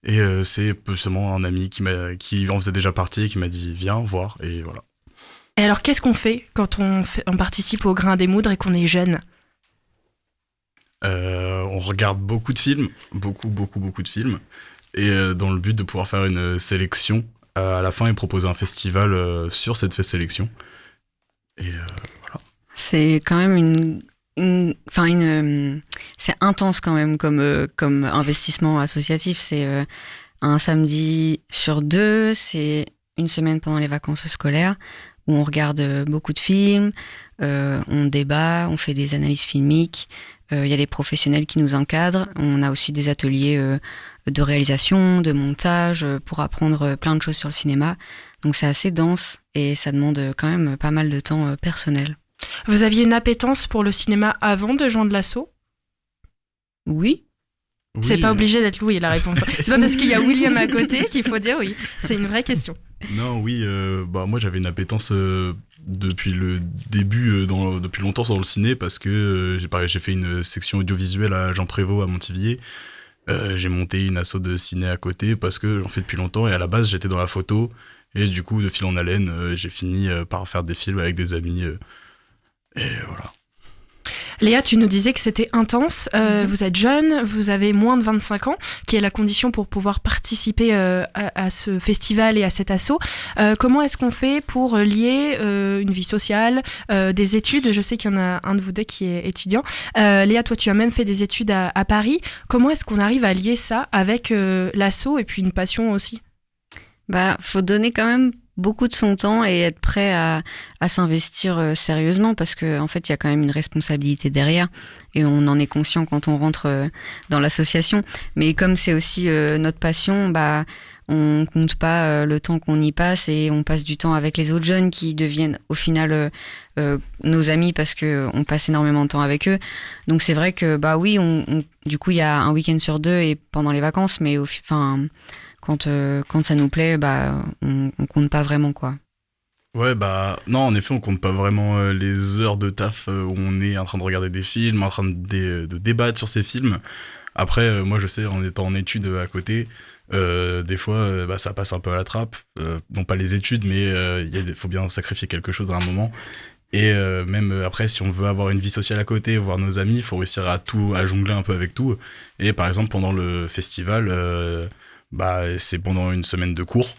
Et c'est seulement un ami qui en faisait déjà partie et qui m'a dit « Viens voir » et voilà. Et alors, qu'est-ce qu'on fait quand on participe au Grain des Moudres et qu'on est jeune ? On regarde beaucoup de films, beaucoup de films. Et dans le but de pouvoir faire une sélection à la fin et proposer un festival sur cette sélection. Et voilà. C'est quand même c'est intense quand même comme investissement associatif. C'est un samedi sur 2, c'est une semaine pendant les vacances scolaires où on regarde beaucoup de films, on débat, on fait des analyses filmiques, il y a des professionnels qui nous encadrent, on a aussi des ateliers de réalisation, de montage pour apprendre plein de choses sur le cinéma. Donc c'est assez dense et ça demande quand même pas mal de temps personnel. Vous aviez une appétence pour le cinéma avant de joindre l'asso ? Oui. C'est pas obligé d'être oui la réponse. C'est pas parce qu'il y a William à côté qu'il faut dire oui. C'est une vraie question. Non, oui, moi j'avais une appétence depuis le début, depuis longtemps dans le ciné, parce que j'ai fait une section audiovisuelle à Jean Prévost à Montivilliers. J'ai monté une asso de ciné à côté parce que j'en fais depuis longtemps et à la base j'étais dans la photo. Et du coup, de fil en haleine, j'ai fini par faire des films avec des amis. Et voilà. Léa, tu nous disais que c'était intense. Vous êtes jeune, vous avez moins de 25 ans, qui est la condition pour pouvoir participer à ce festival et à cet asso. Comment est-ce qu'on fait pour lier une vie sociale, des études ? Je sais qu'il y en a un de vous deux qui est étudiant. Léa, toi, tu as même fait des études à Paris. Comment est-ce qu'on arrive à lier ça avec l'asso et puis une passion aussi ? Faut donner quand même beaucoup de son temps et être prêt à s'investir sérieusement parce que en fait il y a quand même une responsabilité derrière et on en est conscient quand on rentre dans l'association. Mais comme c'est aussi notre passion, on compte pas le temps qu'on y passe et on passe du temps avec les autres jeunes qui deviennent au final nos amis parce que on passe énormément de temps avec eux. Donc c'est vrai que oui, du coup il y a un week-end sur 2 et pendant les vacances, mais quand ça nous plaît, on compte pas vraiment, quoi. Ouais, non, en effet, on compte pas vraiment les heures de taf où on est en train de regarder des films, en train de débattre sur ces films. Après, moi, je sais, en étant en études à côté, des fois, ça passe un peu à la trappe. Non pas les études, mais faut bien sacrifier quelque chose à un moment. Et même après, si on veut avoir une vie sociale à côté, voir nos amis, il faut réussir à jongler un peu avec tout. Et par exemple, pendant le festival... c'est pendant une semaine de cours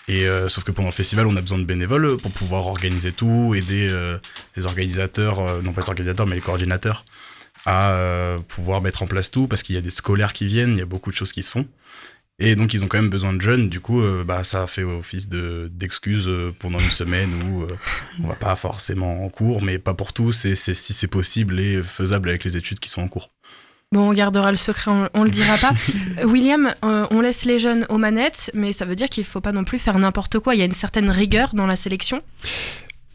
et sauf que pendant le festival on a besoin de bénévoles pour pouvoir organiser tout, aider les organisateurs, non pas les organisateurs mais les coordinateurs à pouvoir mettre en place tout parce qu'il y a des scolaires qui viennent, il y a beaucoup de choses qui se font et donc ils ont quand même besoin de jeunes. Du coup ça fait office d'excuse pendant une semaine où on va pas forcément en cours, mais pas pour tous, si c'est possible et faisable avec les études qui sont en cours. Bon, on gardera le secret, on le dira pas. William, on laisse les jeunes aux manettes, mais ça veut dire qu'il faut pas non plus faire n'importe quoi. Il y a une certaine rigueur dans la sélection.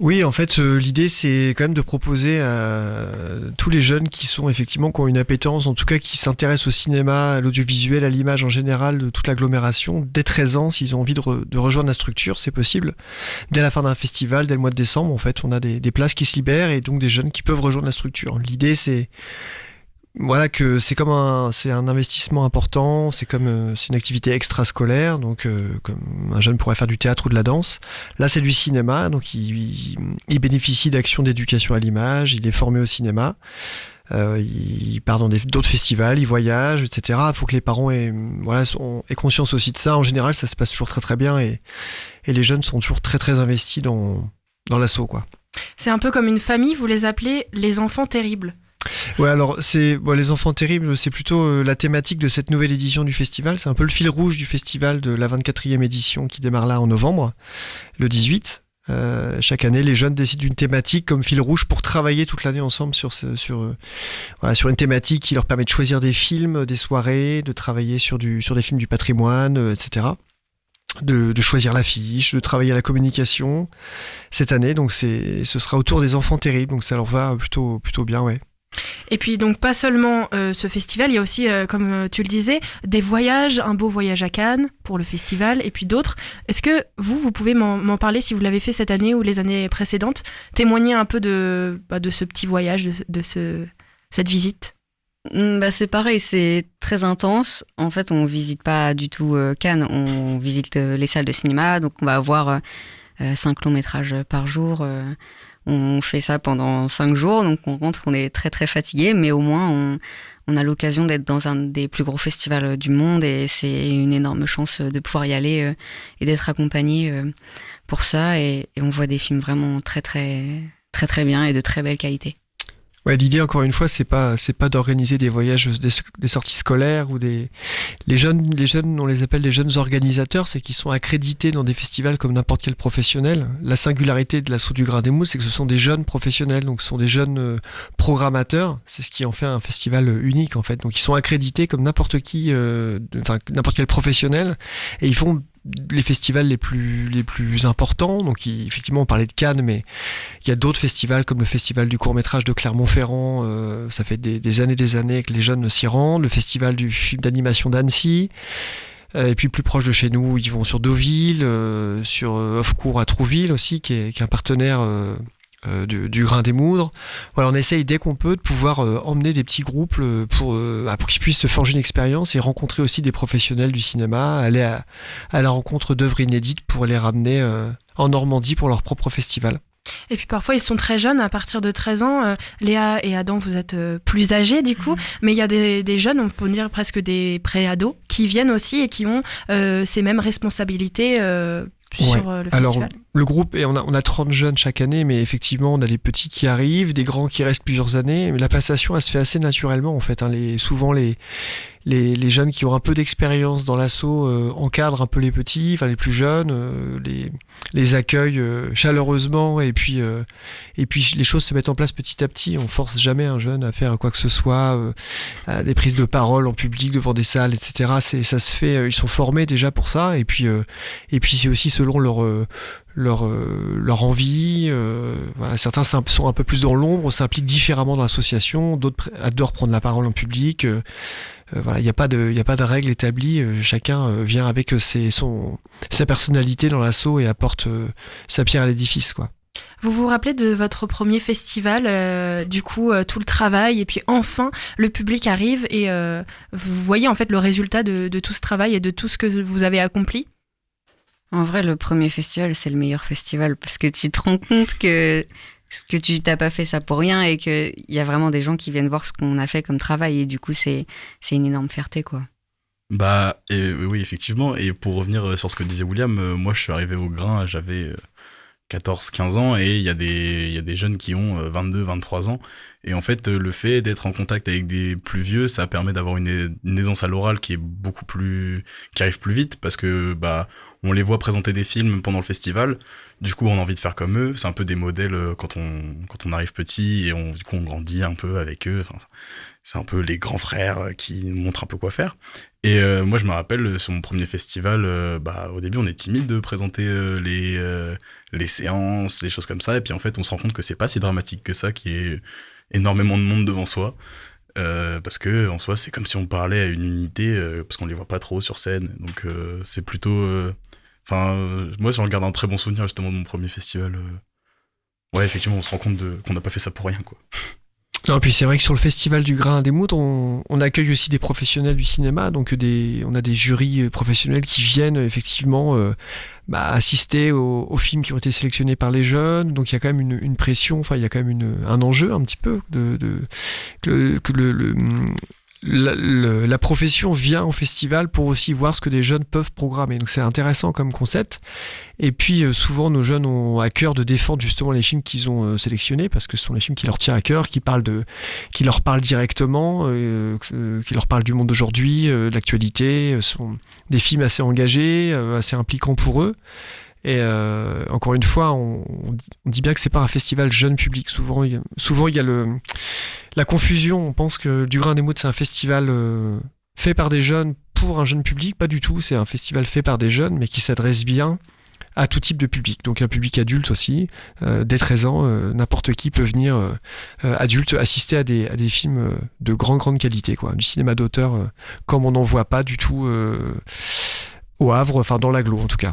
Oui, en fait, l'idée, c'est quand même de proposer à tous les jeunes qui ont une appétence, en tout cas qui s'intéressent au cinéma, à l'audiovisuel, à l'image en général, de toute l'agglomération, dès 13 ans, s'ils ont envie de rejoindre la structure, c'est possible. Dès la fin d'un festival, dès le mois de décembre, en fait, on a des places qui se libèrent et donc des jeunes qui peuvent rejoindre la structure. L'idée, c'est que c'est un investissement important, c'est une activité extrascolaire, donc comme un jeune pourrait faire du théâtre ou de la danse. Là, c'est du cinéma, donc il bénéficie d'actions d'éducation à l'image, il est formé au cinéma. Ils partent dans d'autres festivals, ils voyagent, etc. Il faut que les parents aient conscience aussi de ça. En général, ça se passe toujours très très bien et les jeunes sont toujours très très investis dans l'asso, quoi. C'est un peu comme une famille, vous les appelez les enfants terribles. Ouais, alors les enfants terribles, c'est plutôt la thématique de cette nouvelle édition du festival. C'est un peu le fil rouge du festival de la 24e édition qui démarre là en novembre, le 18. Chaque année, les jeunes décident d'une thématique comme fil rouge pour travailler toute l'année ensemble sur une thématique qui leur permet de choisir des films, des soirées, de travailler sur des films du patrimoine, etc. De choisir l'affiche, de travailler à la communication cette année. Donc ce sera autour des enfants terribles. Donc ça leur va plutôt bien, ouais. Et puis donc pas seulement ce festival, il y a aussi, comme tu le disais, des voyages, un beau voyage à Cannes pour le festival, et puis d'autres. Est-ce que vous pouvez m'en parler si vous l'avez fait cette année ou les années précédentes, témoigner un peu de ce petit voyage, de cette visite? C'est pareil, c'est très intense. En fait, on visite pas du tout Cannes, on visite les salles de cinéma, donc on va avoir 5 longs métrages par jour. On fait ça pendant 5 jours, donc on rentre, on est très très fatigué, mais au moins on a l'occasion d'être dans un des plus gros festivals du monde et c'est une énorme chance de pouvoir y aller et d'être accompagné pour ça. Et on voit des films vraiment très très très très bien et de très belle qualité. Ouais, l'idée, encore une fois, c'est pas d'organiser des voyages, des sorties scolaires ou les jeunes, on les appelle les jeunes organisateurs, c'est qu'ils sont accrédités dans des festivals comme n'importe quel professionnel. La singularité de l'Assaut du Grain des Moules, c'est que ce sont des jeunes professionnels, donc ce sont des jeunes programmateurs. C'est ce qui en fait un festival unique, en fait. Donc ils sont accrédités comme n'importe n'importe quel professionnel, et ils font les festivals les plus importants. Donc effectivement, on parlait de Cannes, mais il y a d'autres festivals comme le festival du court-métrage de Clermont-Ferrand. Ça fait des années que les jeunes s'y rendent. Le festival du film d'animation d'Annecy. Et puis plus proche de chez nous, ils vont sur Deauville, sur Offcourt à Trouville aussi, qui est un partenaire du Grain des Moudres. Voilà, on essaye dès qu'on peut de pouvoir emmener des petits groupes pour qu'ils puissent se forger une expérience et rencontrer aussi des professionnels du cinéma, aller à la rencontre d'œuvres inédites pour les ramener en Normandie pour leur propre festival. Et puis parfois ils sont très jeunes, à partir de 13 ans. Léa et Adam, vous êtes plus âgés du coup, mais il y a des jeunes, on peut dire presque des pré-ados, qui viennent aussi et qui ont ces mêmes responsabilités sur le festival. Alors, le groupe, on a 30 jeunes chaque année, mais effectivement, on a des petits qui arrivent, des grands qui restent plusieurs années. Mais la passation, elle se fait assez naturellement, en fait. Souvent, les jeunes qui ont un peu d'expérience dans l'assaut encadrent un peu les petits, enfin les plus jeunes, les accueillent chaleureusement, et puis les choses se mettent en place petit à petit. On force jamais un jeune à faire quoi que ce soit, à des prises de parole en public devant des salles, etc. Ça se fait. Ils sont formés déjà pour ça, et puis c'est aussi selon leur envie. Voilà, certains sont un peu plus dans l'ombre, s'impliquent différemment dans l'association, d'autres adorent prendre la parole en public. Voilà, il n'y a pas de règle établie. Chacun vient avec sa personnalité dans l'asso et apporte sa pierre à l'édifice, quoi. Vous vous rappelez de votre premier festival, du coup, tout le travail, et puis enfin, le public arrive et vous voyez en fait le résultat de tout ce travail et de tout ce que vous avez accompli? En vrai, le premier festival, c'est le meilleur festival parce que tu te rends compte que tu t'as pas fait ça pour rien et qu'il y a vraiment des gens qui viennent voir ce qu'on a fait comme travail et du coup, c'est une énorme fierté, quoi. Oui, effectivement. Et pour revenir sur ce que disait William, moi, je suis arrivé au Grain, j'avais 14-15 ans et il y a des jeunes qui ont 22-23 ans. Et en fait, le fait d'être en contact avec des plus vieux, ça permet d'avoir une aisance à l'oral qui arrive plus vite parce que on les voit présenter des films pendant le festival. Du coup, on a envie de faire comme eux. C'est un peu des modèles quand on arrive petit et du coup, on grandit un peu avec eux. Enfin, c'est un peu les grands frères qui nous montrent un peu quoi faire. Et moi, je me rappelle, sur mon premier festival, au début, on est timide de présenter les séances, les choses comme ça. Et puis, en fait, on se rend compte que c'est pas si dramatique que ça, qu'il y ait énormément de monde devant soi. Parce que, en soi, c'est comme si on parlait à une unité, parce qu'on les voit pas trop sur scène. Donc, c'est plutôt... moi, j'en garde un très bon souvenir, justement, de mon premier festival. Ouais, effectivement, on se rend compte qu'on n'a pas fait ça pour rien, quoi. Non, puis c'est vrai que sur le Festival du Grain des Moudres, on accueille aussi des professionnels du cinéma, donc on a des jurys professionnels qui viennent effectivement assister aux films qui ont été sélectionnés par les jeunes. Donc il y a quand même une pression, enfin il y a quand même un enjeu un petit peu la profession vient au festival pour aussi voir ce que les jeunes peuvent programmer. Donc c'est intéressant comme concept. Et puis souvent nos jeunes ont à cœur de défendre justement les films qu'ils ont sélectionnés parce que ce sont les films qui leur tiennent à cœur, qui leur parlent directement, qui leur parlent du monde d'aujourd'hui, de l'actualité. Ce sont des films assez engagés, assez impliquants pour eux. Et encore une fois, on dit bien que c'est pas un festival jeune public. Souvent, il y a la confusion. On pense que Du Grain des Moudres, c'est un festival fait par des jeunes pour un jeune public. Pas du tout. C'est un festival fait par des jeunes, mais qui s'adresse bien à tout type de public. Donc un public adulte aussi. Dès 13 ans, n'importe qui peut venir adulte assister à des films de grande qualité, quoi. Du cinéma d'auteur comme on n'en voit pas du tout au Havre, enfin dans l'agglo en tout cas.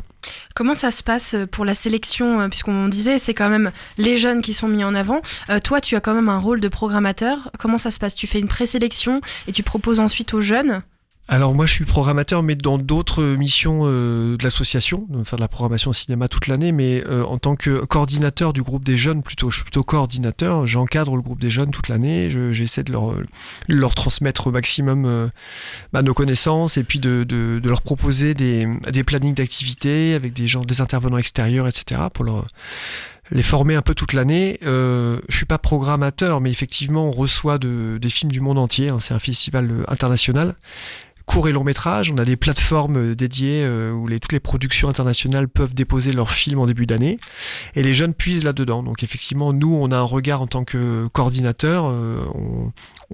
Comment ça se passe pour la sélection, puisqu'on disait c'est quand même les jeunes qui sont mis en avant. Toi, tu as quand même un rôle de programmateur. Comment ça se passe ? Tu fais une présélection et tu proposes ensuite aux jeunes ? Alors moi je suis programmateur mais dans d'autres missions de l'association, de faire de la programmation au cinéma toute l'année, mais en tant que coordinateur du groupe des jeunes je suis plutôt coordinateur, j'encadre le groupe des jeunes toute l'année, j'essaie de leur transmettre au maximum nos connaissances et puis de leur proposer des plannings d'activités avec des intervenants extérieurs, etc. pour les former un peu toute l'année. Je suis pas programmateur, mais effectivement on reçoit des films du monde entier, hein, c'est un festival international. Court et long métrage, on a des plateformes dédiées où toutes les productions internationales peuvent déposer leurs films en début d'année et les jeunes puisent là-dedans. Donc effectivement, nous, on a un regard en tant que coordinateur,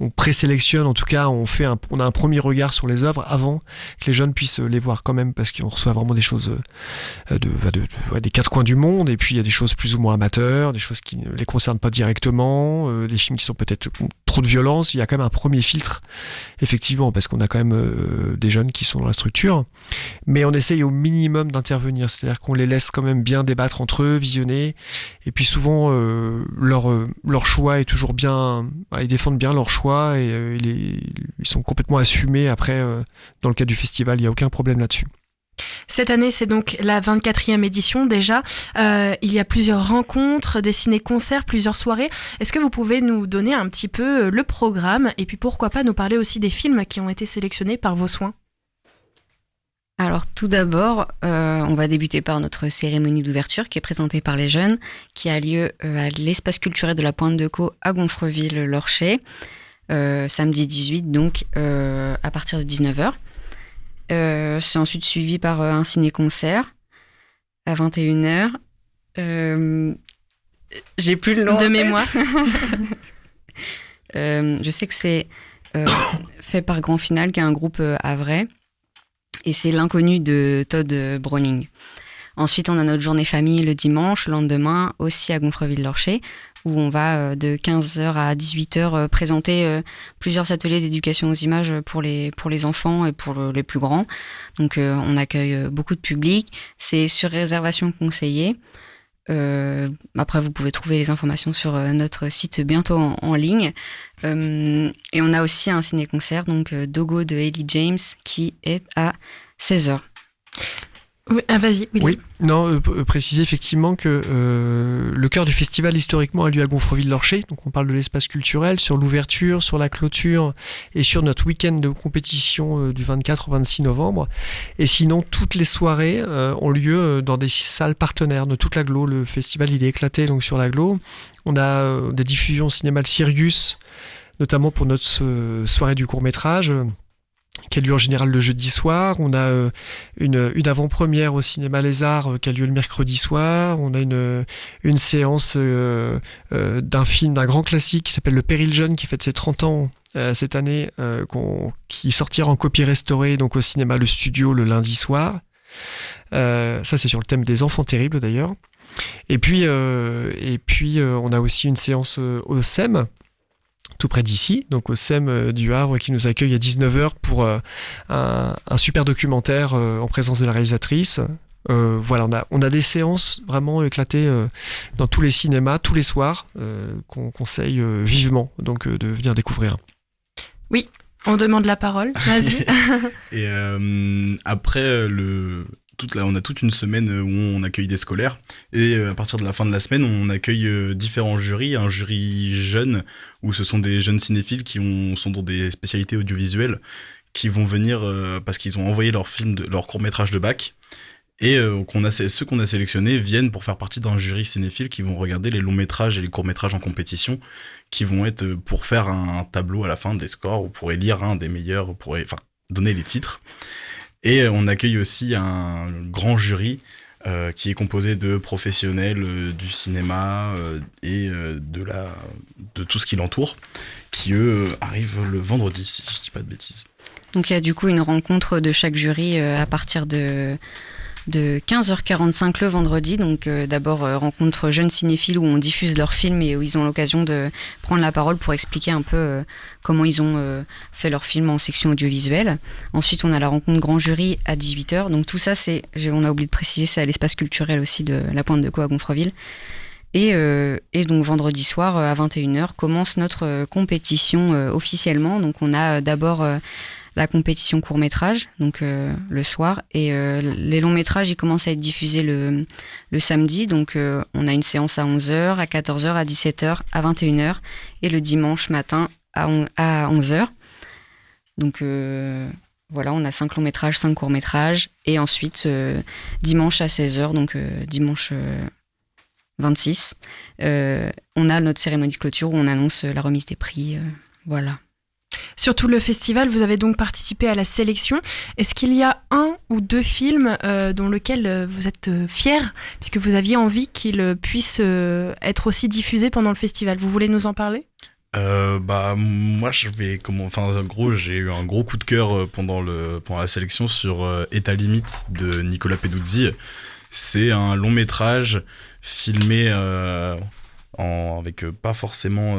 on présélectionne, en tout cas, on a un premier regard sur les œuvres avant que les jeunes puissent les voir quand même, parce qu'on reçoit vraiment des choses des quatre coins du monde, et puis il y a des choses plus ou moins amateurs, des choses qui ne les concernent pas directement, des films qui sont peut-être trop de violence. Il y a quand même un premier filtre, effectivement, parce qu'on a quand même des jeunes qui sont dans la structure, mais on essaye au minimum d'intervenir, c'est-à-dire qu'on les laisse quand même bien débattre entre eux, visionner, et puis souvent leur choix est toujours bien, ils défendent bien leur choix et ils sont complètement assumés après dans le cadre du festival, il n'y a aucun problème là-dessus. Cette année, c'est donc la 24e édition déjà. Il y a plusieurs rencontres, des ciné-concerts, plusieurs soirées. Est-ce que vous pouvez nous donner un petit peu le programme et puis pourquoi pas nous parler aussi des films qui ont été sélectionnés par vos soins ? Alors tout d'abord, on va débuter par notre cérémonie d'ouverture qui est présentée par les jeunes, qui a lieu à l'espace culturel de la Pointe de Caux à Gonfreville-Lorcher, samedi 18, donc à partir de 19h. C'est ensuite suivi par un ciné-concert à 21h. J'ai plus le nom de mémoire. Je sais que c'est fait par Grand Final, qui est un groupe havrais, et c'est L'inconnu de Todd Browning. Ensuite, on a notre journée famille le dimanche, le lendemain, aussi à Gonfreville-Lorcher, où on va de 15h à 18h présenter plusieurs ateliers d'éducation aux images pour les enfants et pour les plus grands. Donc on accueille beaucoup de public, c'est sur réservation conseillée. Après vous pouvez trouver les informations sur notre site bientôt en ligne. Et on a aussi un ciné-concert, donc Dogo de Ellie James, qui est à 16h. Oui, vas-y, William. Oui, non, préciser effectivement que le cœur du festival historiquement a lieu à Gonfreville-Lorcher, donc on parle de l'espace culturel, sur l'ouverture, sur la clôture et sur notre week-end de compétition du 24 au 26 novembre. Et sinon, toutes les soirées ont lieu dans des salles partenaires de toute l'agglo. Le festival il est éclaté donc sur l'agglo. On a des diffusions cinéma de Sirius, notamment pour notre soirée du court-métrage, qui a lieu en général le jeudi soir. On a une avant-première au cinéma Les Arts qui a lieu le mercredi soir. On a une séance d'un film, d'un grand classique qui s'appelle Le Péril Jeune, qui fête ses 30 ans cette année, qui sortira en copie restaurée donc au cinéma Le Studio le lundi soir. Ça c'est sur le thème des enfants terribles d'ailleurs. Et puis on a aussi une séance au SEM, tout près d'ici, donc au SEM du Havre, qui nous accueille à 19h pour un super documentaire en présence de la réalisatrice, Voilà, on a des séances vraiment éclatées dans tous les cinémas, tous les soirs, qu'on conseille vivement donc de venir découvrir. Oui, on demande la parole, vas-y. Et après, on a toute une semaine où on accueille des scolaires. Et à partir de la fin de la semaine, on accueille différents jurys. Un jury jeune, où ce sont des jeunes cinéphiles qui sont dans des spécialités audiovisuelles, qui vont venir parce qu'ils ont envoyé leur court-métrage de bac. Et ceux qu'on a sélectionnés viennent pour faire partie d'un jury cinéphile qui vont regarder les longs métrages et les courts métrages en compétition, qui vont être pour faire un tableau à la fin des scores, ou pour élire un des meilleurs, donner les titres. Et on accueille aussi un grand jury qui est composé de professionnels du cinéma et de tout ce qui l'entoure, qui eux arrivent le vendredi, si je dis pas de bêtises. Donc il y a du coup une rencontre de chaque jury à partir de 15h45 le vendredi. Donc d'abord rencontre jeunes cinéphiles où on diffuse leurs films et où ils ont l'occasion de prendre la parole pour expliquer un peu comment ils ont fait leur film en section audiovisuelle. Ensuite on a la rencontre grand jury à 18h. Donc tout ça on a oublié de préciser, c'est à l'espace culturel aussi de la Pointe de Caux à Gonfreville. Et donc vendredi soir à 21h commence notre compétition officiellement. Donc on a d'abord la compétition court-métrage, donc le soir, et les longs-métrages ils commencent à être diffusés le samedi, donc on a une séance à 11h, à 14h, à 17h, à 21h, et le dimanche matin à 11h. Donc voilà, on a 5 longs-métrages, 5 courts-métrages, et ensuite dimanche à 16h, donc dimanche 26, on a notre cérémonie de clôture où on annonce la remise des prix, voilà. Sur tout le festival, vous avez donc participé à la sélection. Est-ce qu'il y a un ou deux films dont lequel vous êtes fiers, puisque vous aviez envie qu'ils puissent être aussi diffusés pendant le festival? Vous voulez nous en parler? Moi en gros j'ai eu un gros coup de cœur pendant la sélection sur État limite de Nicolas Peduzzi. C'est un long métrage filmé avec pas forcément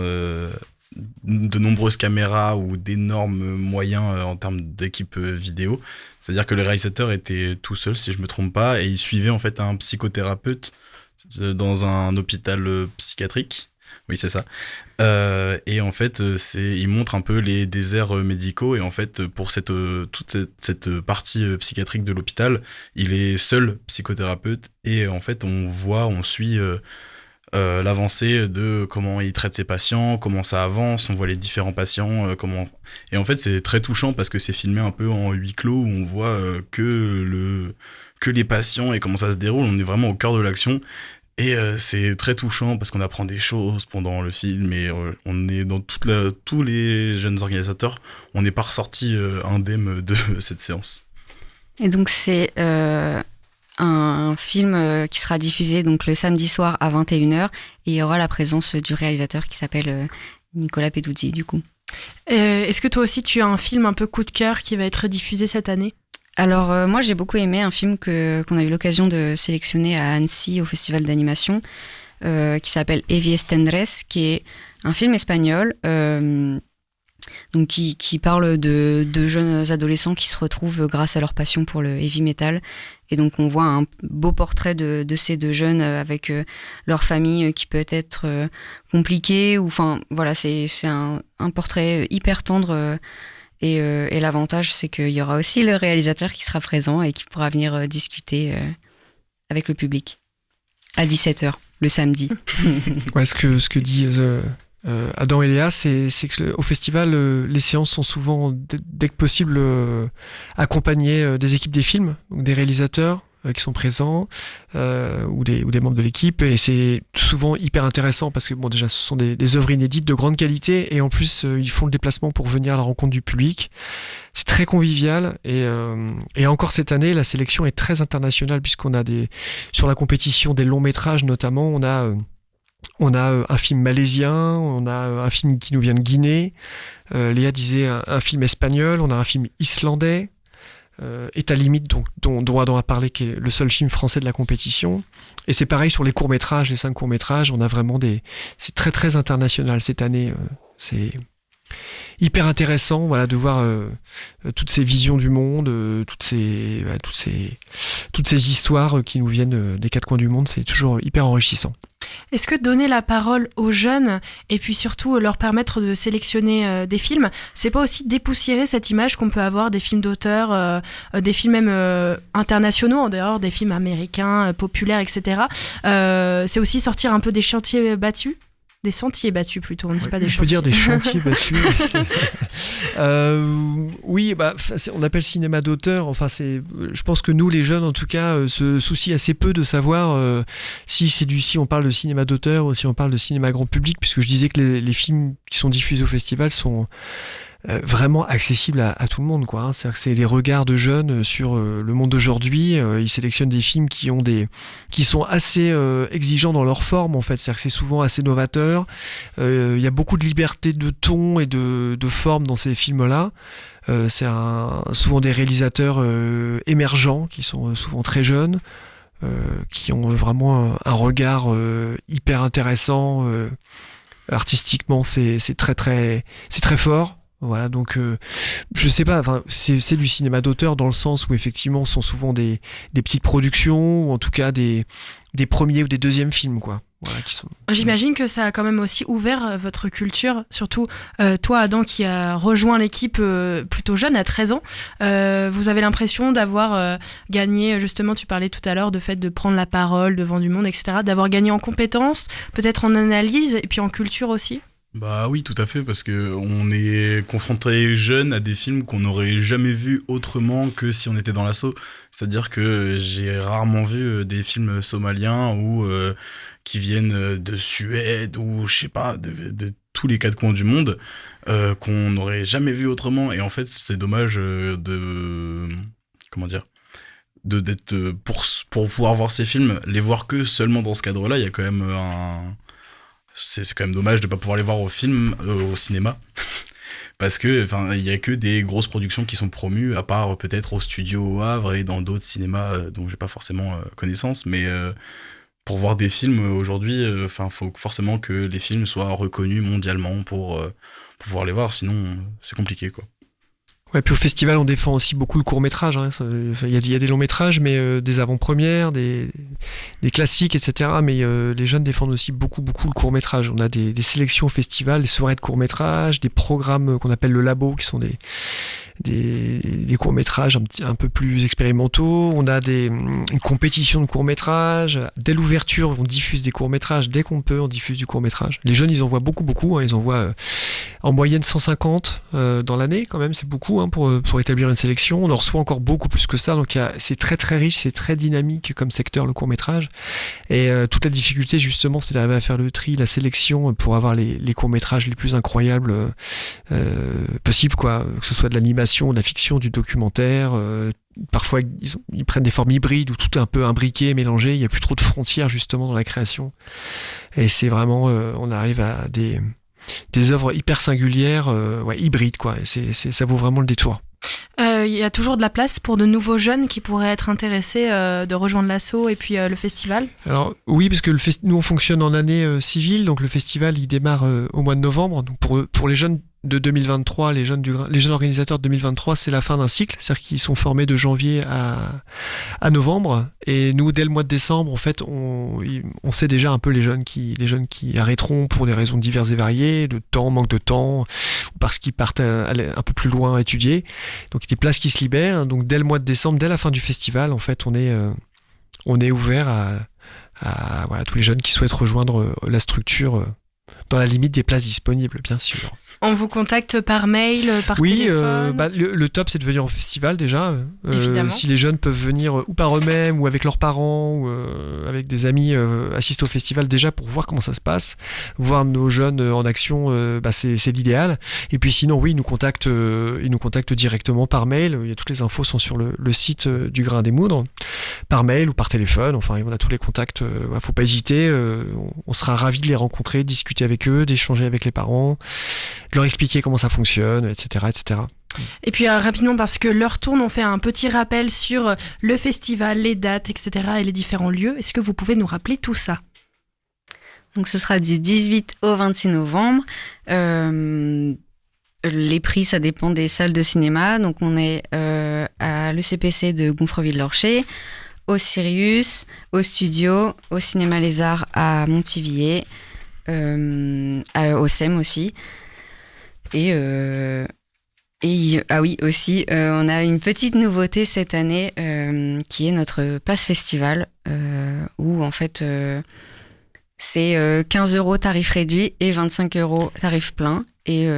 de nombreuses caméras ou d'énormes moyens en termes d'équipe vidéo. C'est-à-dire que le réalisateur était tout seul, si je me trompe pas, et il suivait en fait un psychothérapeute dans un hôpital psychiatrique. Oui, c'est ça. Et en fait, il montre un peu les déserts médicaux. Et en fait, pour toute cette partie psychiatrique de l'hôpital, il est seul psychothérapeute. Et en fait, on suit l'avancée de comment il traite ses patients, comment ça avance, on voit les différents patients, Et en fait, c'est très touchant parce que c'est filmé un peu en huis clos où on voit que les patients et comment ça se déroule. On est vraiment au cœur de l'action. Et c'est très touchant parce qu'on apprend des choses pendant le film et on est dans tous les jeunes organisateurs, on n'est pas ressorti indemne de cette séance. Et donc c'est un film qui sera diffusé donc le samedi soir à 21h et il y aura la présence du réalisateur qui s'appelle Nicolas Peduzzi du coup. Est-ce que toi aussi tu as un film un peu coup de cœur qui va être diffusé cette année ? Alors moi j'ai beaucoup aimé un film qu'on a eu l'occasion de sélectionner à Annecy au festival d'animation qui s'appelle Heavy Estendres, qui est un film espagnol donc qui parle de jeunes adolescents qui se retrouvent grâce à leur passion pour le heavy metal. Et donc on voit un beau portrait de ces deux jeunes avec leur famille qui peut être compliquée. Enfin voilà, c'est un portrait hyper tendre. Et l'avantage, c'est qu'il y aura aussi le réalisateur qui sera présent et qui pourra venir discuter avec le public à 17h le samedi. Ouais, ce que dit Adam et Léa, c'est qu'au festival, les séances sont souvent, dès que possible, accompagnées des équipes des films, donc des réalisateurs qui sont présents ou des membres de l'équipe, et c'est souvent hyper intéressant parce que bon, déjà ce sont des œuvres inédites de grande qualité et en plus ils font le déplacement pour venir à la rencontre du public. C'est très convivial et encore cette année la sélection est très internationale puisqu'on a sur la compétition des longs métrages notamment, on a un film malaisien, on a un film qui nous vient de Guinée, Léa disait un film espagnol, on a un film islandais, État limite, dont Adam a parlé, qui est le seul film français de la compétition. Et c'est pareil sur les courts-métrages, les 5 courts-métrages, on a vraiment c'est très très international cette année. hyper intéressant, voilà, de voir toutes ces visions du monde, toutes ces histoires qui nous viennent des quatre coins du monde. C'est toujours hyper enrichissant. Est-ce que donner la parole aux jeunes et puis surtout leur permettre de sélectionner des films, c'est pas aussi dépoussiérer cette image qu'on peut avoir des films d'auteurs, des films même internationaux, en dehors des films américains, populaires, etc. C'est aussi sortir un peu des chantiers battus? Des sentiers battus plutôt, on ne dit pas des chantiers. On peut dire des chantiers battus. Oui, on appelle cinéma d'auteur. Enfin, je pense que nous, les jeunes, en tout cas, se soucient assez peu de savoir si on parle de cinéma d'auteur ou si on parle de cinéma grand public, puisque je disais que les films qui sont diffusés au festival sont vraiment accessible à tout le monde, quoi. Hein. C'est-à-dire que c'est les regards de jeunes sur le monde d'aujourd'hui. Ils sélectionnent des films qui sont assez exigeants dans leur forme, en fait. C'est-à-dire que c'est souvent assez novateur. Il y a beaucoup de liberté de ton et de forme dans ces films-là. C'est souvent des réalisateurs émergents qui sont souvent très jeunes, qui ont vraiment un regard hyper intéressant. Artistiquement, c'est très fort. Voilà, donc je sais pas, enfin c'est du cinéma d'auteur dans le sens où effectivement ce sont souvent des petites productions ou en tout cas des premiers ou des deuxièmes films, quoi. Voilà, qui sont... J'imagine que ça a quand même aussi ouvert votre culture, surtout toi Adam qui a rejoint l'équipe plutôt jeune, à 13 ans. Vous avez l'impression d'avoir gagné, justement tu parlais tout à l'heure de fait de prendre la parole devant du monde, etc., d'avoir gagné en compétences, peut-être en analyse et puis en culture aussi? Bah oui, tout à fait, parce que on est confronté jeune à des films qu'on n'aurait jamais vus autrement que si on était dans l'assaut. C'est-à-dire que j'ai rarement vu des films somaliens ou qui viennent de Suède ou je sais pas, de tous les quatre coins du monde qu'on n'aurait jamais vu autrement. Et en fait, c'est dommage d'être pour pouvoir voir ces films, les voir que seulement dans ce cadre-là. Il y a quand même c'est quand même dommage de pas pouvoir les voir au cinéma, parce que il y a que des grosses productions qui sont promues, à part peut-être au studio au Havre et dans d'autres cinémas dont j'ai pas forcément connaissance, mais pour voir des films aujourd'hui, faut forcément que les films soient reconnus mondialement pour pouvoir les voir, sinon c'est compliqué, quoi. Ouais, puis au festival, on défend aussi beaucoup le court-métrage. Hein. Il y a des longs-métrages, mais des avant-premières, des classiques, etc. Mais les jeunes défendent aussi beaucoup le court-métrage. On a des sélections au festival, des soirées de court-métrage, des programmes qu'on appelle le labo, qui sont des courts-métrages un peu plus expérimentaux. On a une compétition de courts-métrages. Dès l'ouverture, on diffuse des courts-métrages. Dès qu'on peut, on diffuse du court-métrage. Les jeunes, ils en voient beaucoup. Hein. Ils en voient en moyenne 150 dans l'année, quand même. C'est beaucoup, hein, pour établir une sélection. On en reçoit encore beaucoup plus que ça. Donc c'est très riche, c'est très dynamique comme secteur, le court-métrage. Et toute la difficulté, justement, c'est d'arriver à faire le tri, la sélection pour avoir les courts-métrages les plus incroyables possibles, quoi. Que ce soit de l'animation, de la fiction, du documentaire. Parfois, ils prennent des formes hybrides où tout est un peu imbriqué, mélangé. Il n'y a plus trop de frontières, justement, dans la création. Et c'est vraiment... on arrive à des œuvres hyper singulières, hybrides, quoi. Ça vaut vraiment le détour. Il y a toujours de la place pour de nouveaux jeunes qui pourraient être intéressés de rejoindre l'assaut et puis le festival? Alors oui, parce que nous on fonctionne en année civile, donc le festival il démarre au mois de novembre. Donc pour les jeunes de 2023, les jeunes organisateurs de 2023, c'est la fin d'un cycle, c'est-à-dire qu'ils sont formés de janvier à novembre. Et nous, dès le mois de décembre, en fait, on sait déjà un peu les jeunes qui arrêteront pour des raisons diverses et variées, de temps, manque de temps, ou parce qu'ils partent un peu plus loin à étudier. Donc des places qui se libèrent. Donc dès le mois de décembre, dès la fin du festival, en fait, on est ouvert à tous les jeunes qui souhaitent rejoindre la structure dans la limite des places disponibles, bien sûr. On vous contacte par mail, par téléphone? Le top, c'est de venir au festival déjà. Évidemment. Si les jeunes peuvent venir ou par eux-mêmes, ou avec leurs parents, ou avec des amis, assister au festival déjà pour voir comment ça se passe. Voir nos jeunes en action, c'est l'idéal. Et puis sinon, oui, ils nous contactent directement par mail. Toutes les infos sont sur le site du Grain des Moudres, par mail ou par téléphone. Enfin, on a tous les contacts. Faut pas hésiter. On sera ravis de les rencontrer, de discuter avec eux, d'échanger avec les parents, de leur expliquer comment ça fonctionne, etc. etc. Et puis rapidement, parce que l'heure tourne, on fait un petit rappel sur le festival, les dates, etc. et les différents lieux. Est-ce que vous pouvez nous rappeler tout ça? Donc ce sera du 18 au 26 novembre. Les prix, ça dépend des salles de cinéma. Donc, on est à l'ECPC de Gonfreville-Lorcher, au Sirius, au Studio, au Cinéma Les Arts à Montivilliers, au SEM aussi. Et ah oui, aussi, on a une petite nouveauté cette année qui est notre pass festival où en fait c'est 15 € tarif réduit et 25 € tarif plein. Et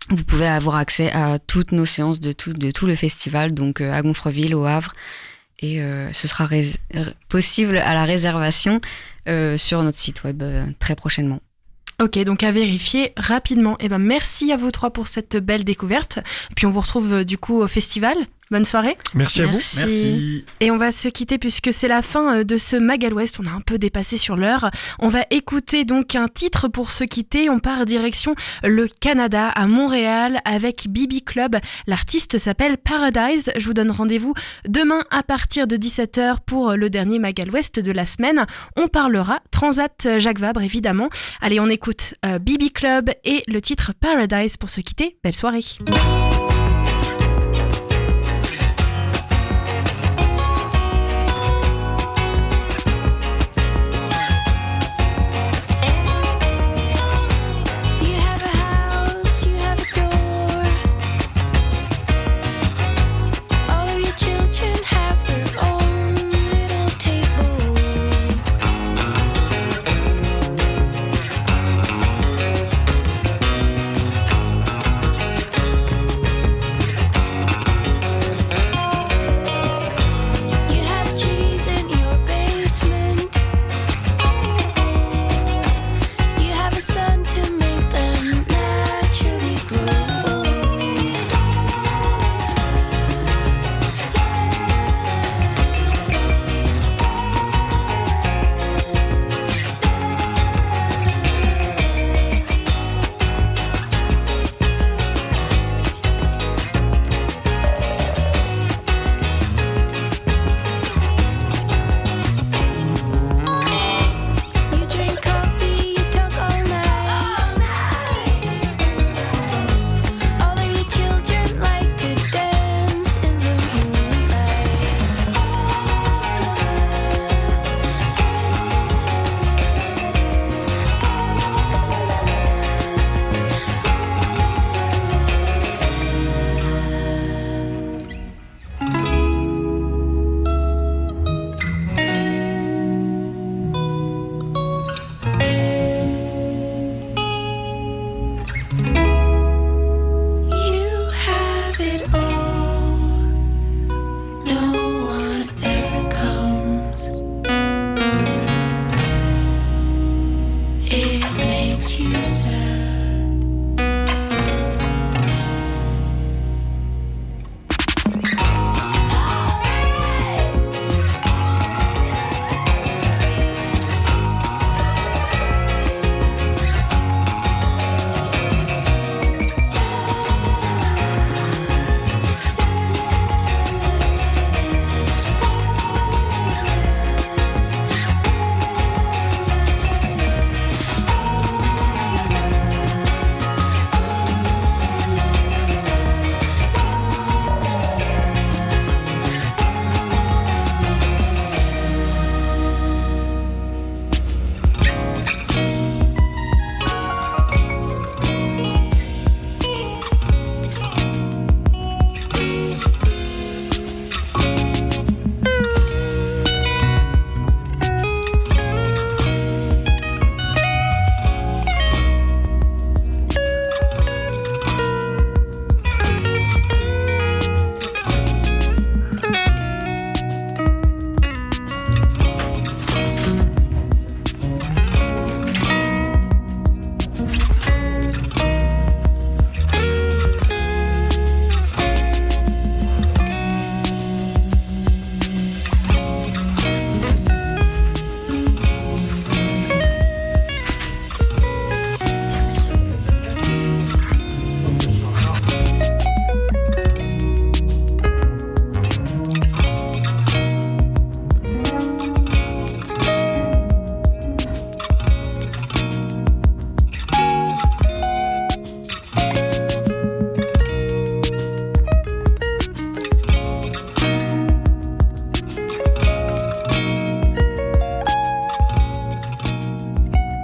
vous pouvez avoir accès à toutes nos séances de tout le festival, donc à Gonfreville, au Havre. Et ce sera possible à la réservation sur notre site web très prochainement. Ok, donc à vérifier rapidement. Et ben merci à vous trois pour cette belle découverte. Puis on vous retrouve du coup au festival. Bonne soirée. Merci à vous. Merci. Et on va se quitter puisque c'est la fin de ce Mag à l'Ouest. On a un peu dépassé sur l'heure. On va écouter donc un titre pour se quitter. On part direction le Canada, à Montréal, avec Bibi Club. L'artiste s'appelle Paradise. Je vous donne rendez-vous demain à partir de 17h pour le dernier Mag à l'Ouest de la semaine. On parlera Transat Jacques Vabre, évidemment. Allez, on écoute Bibi Club et le titre Paradise pour se quitter. Belle soirée. It makes you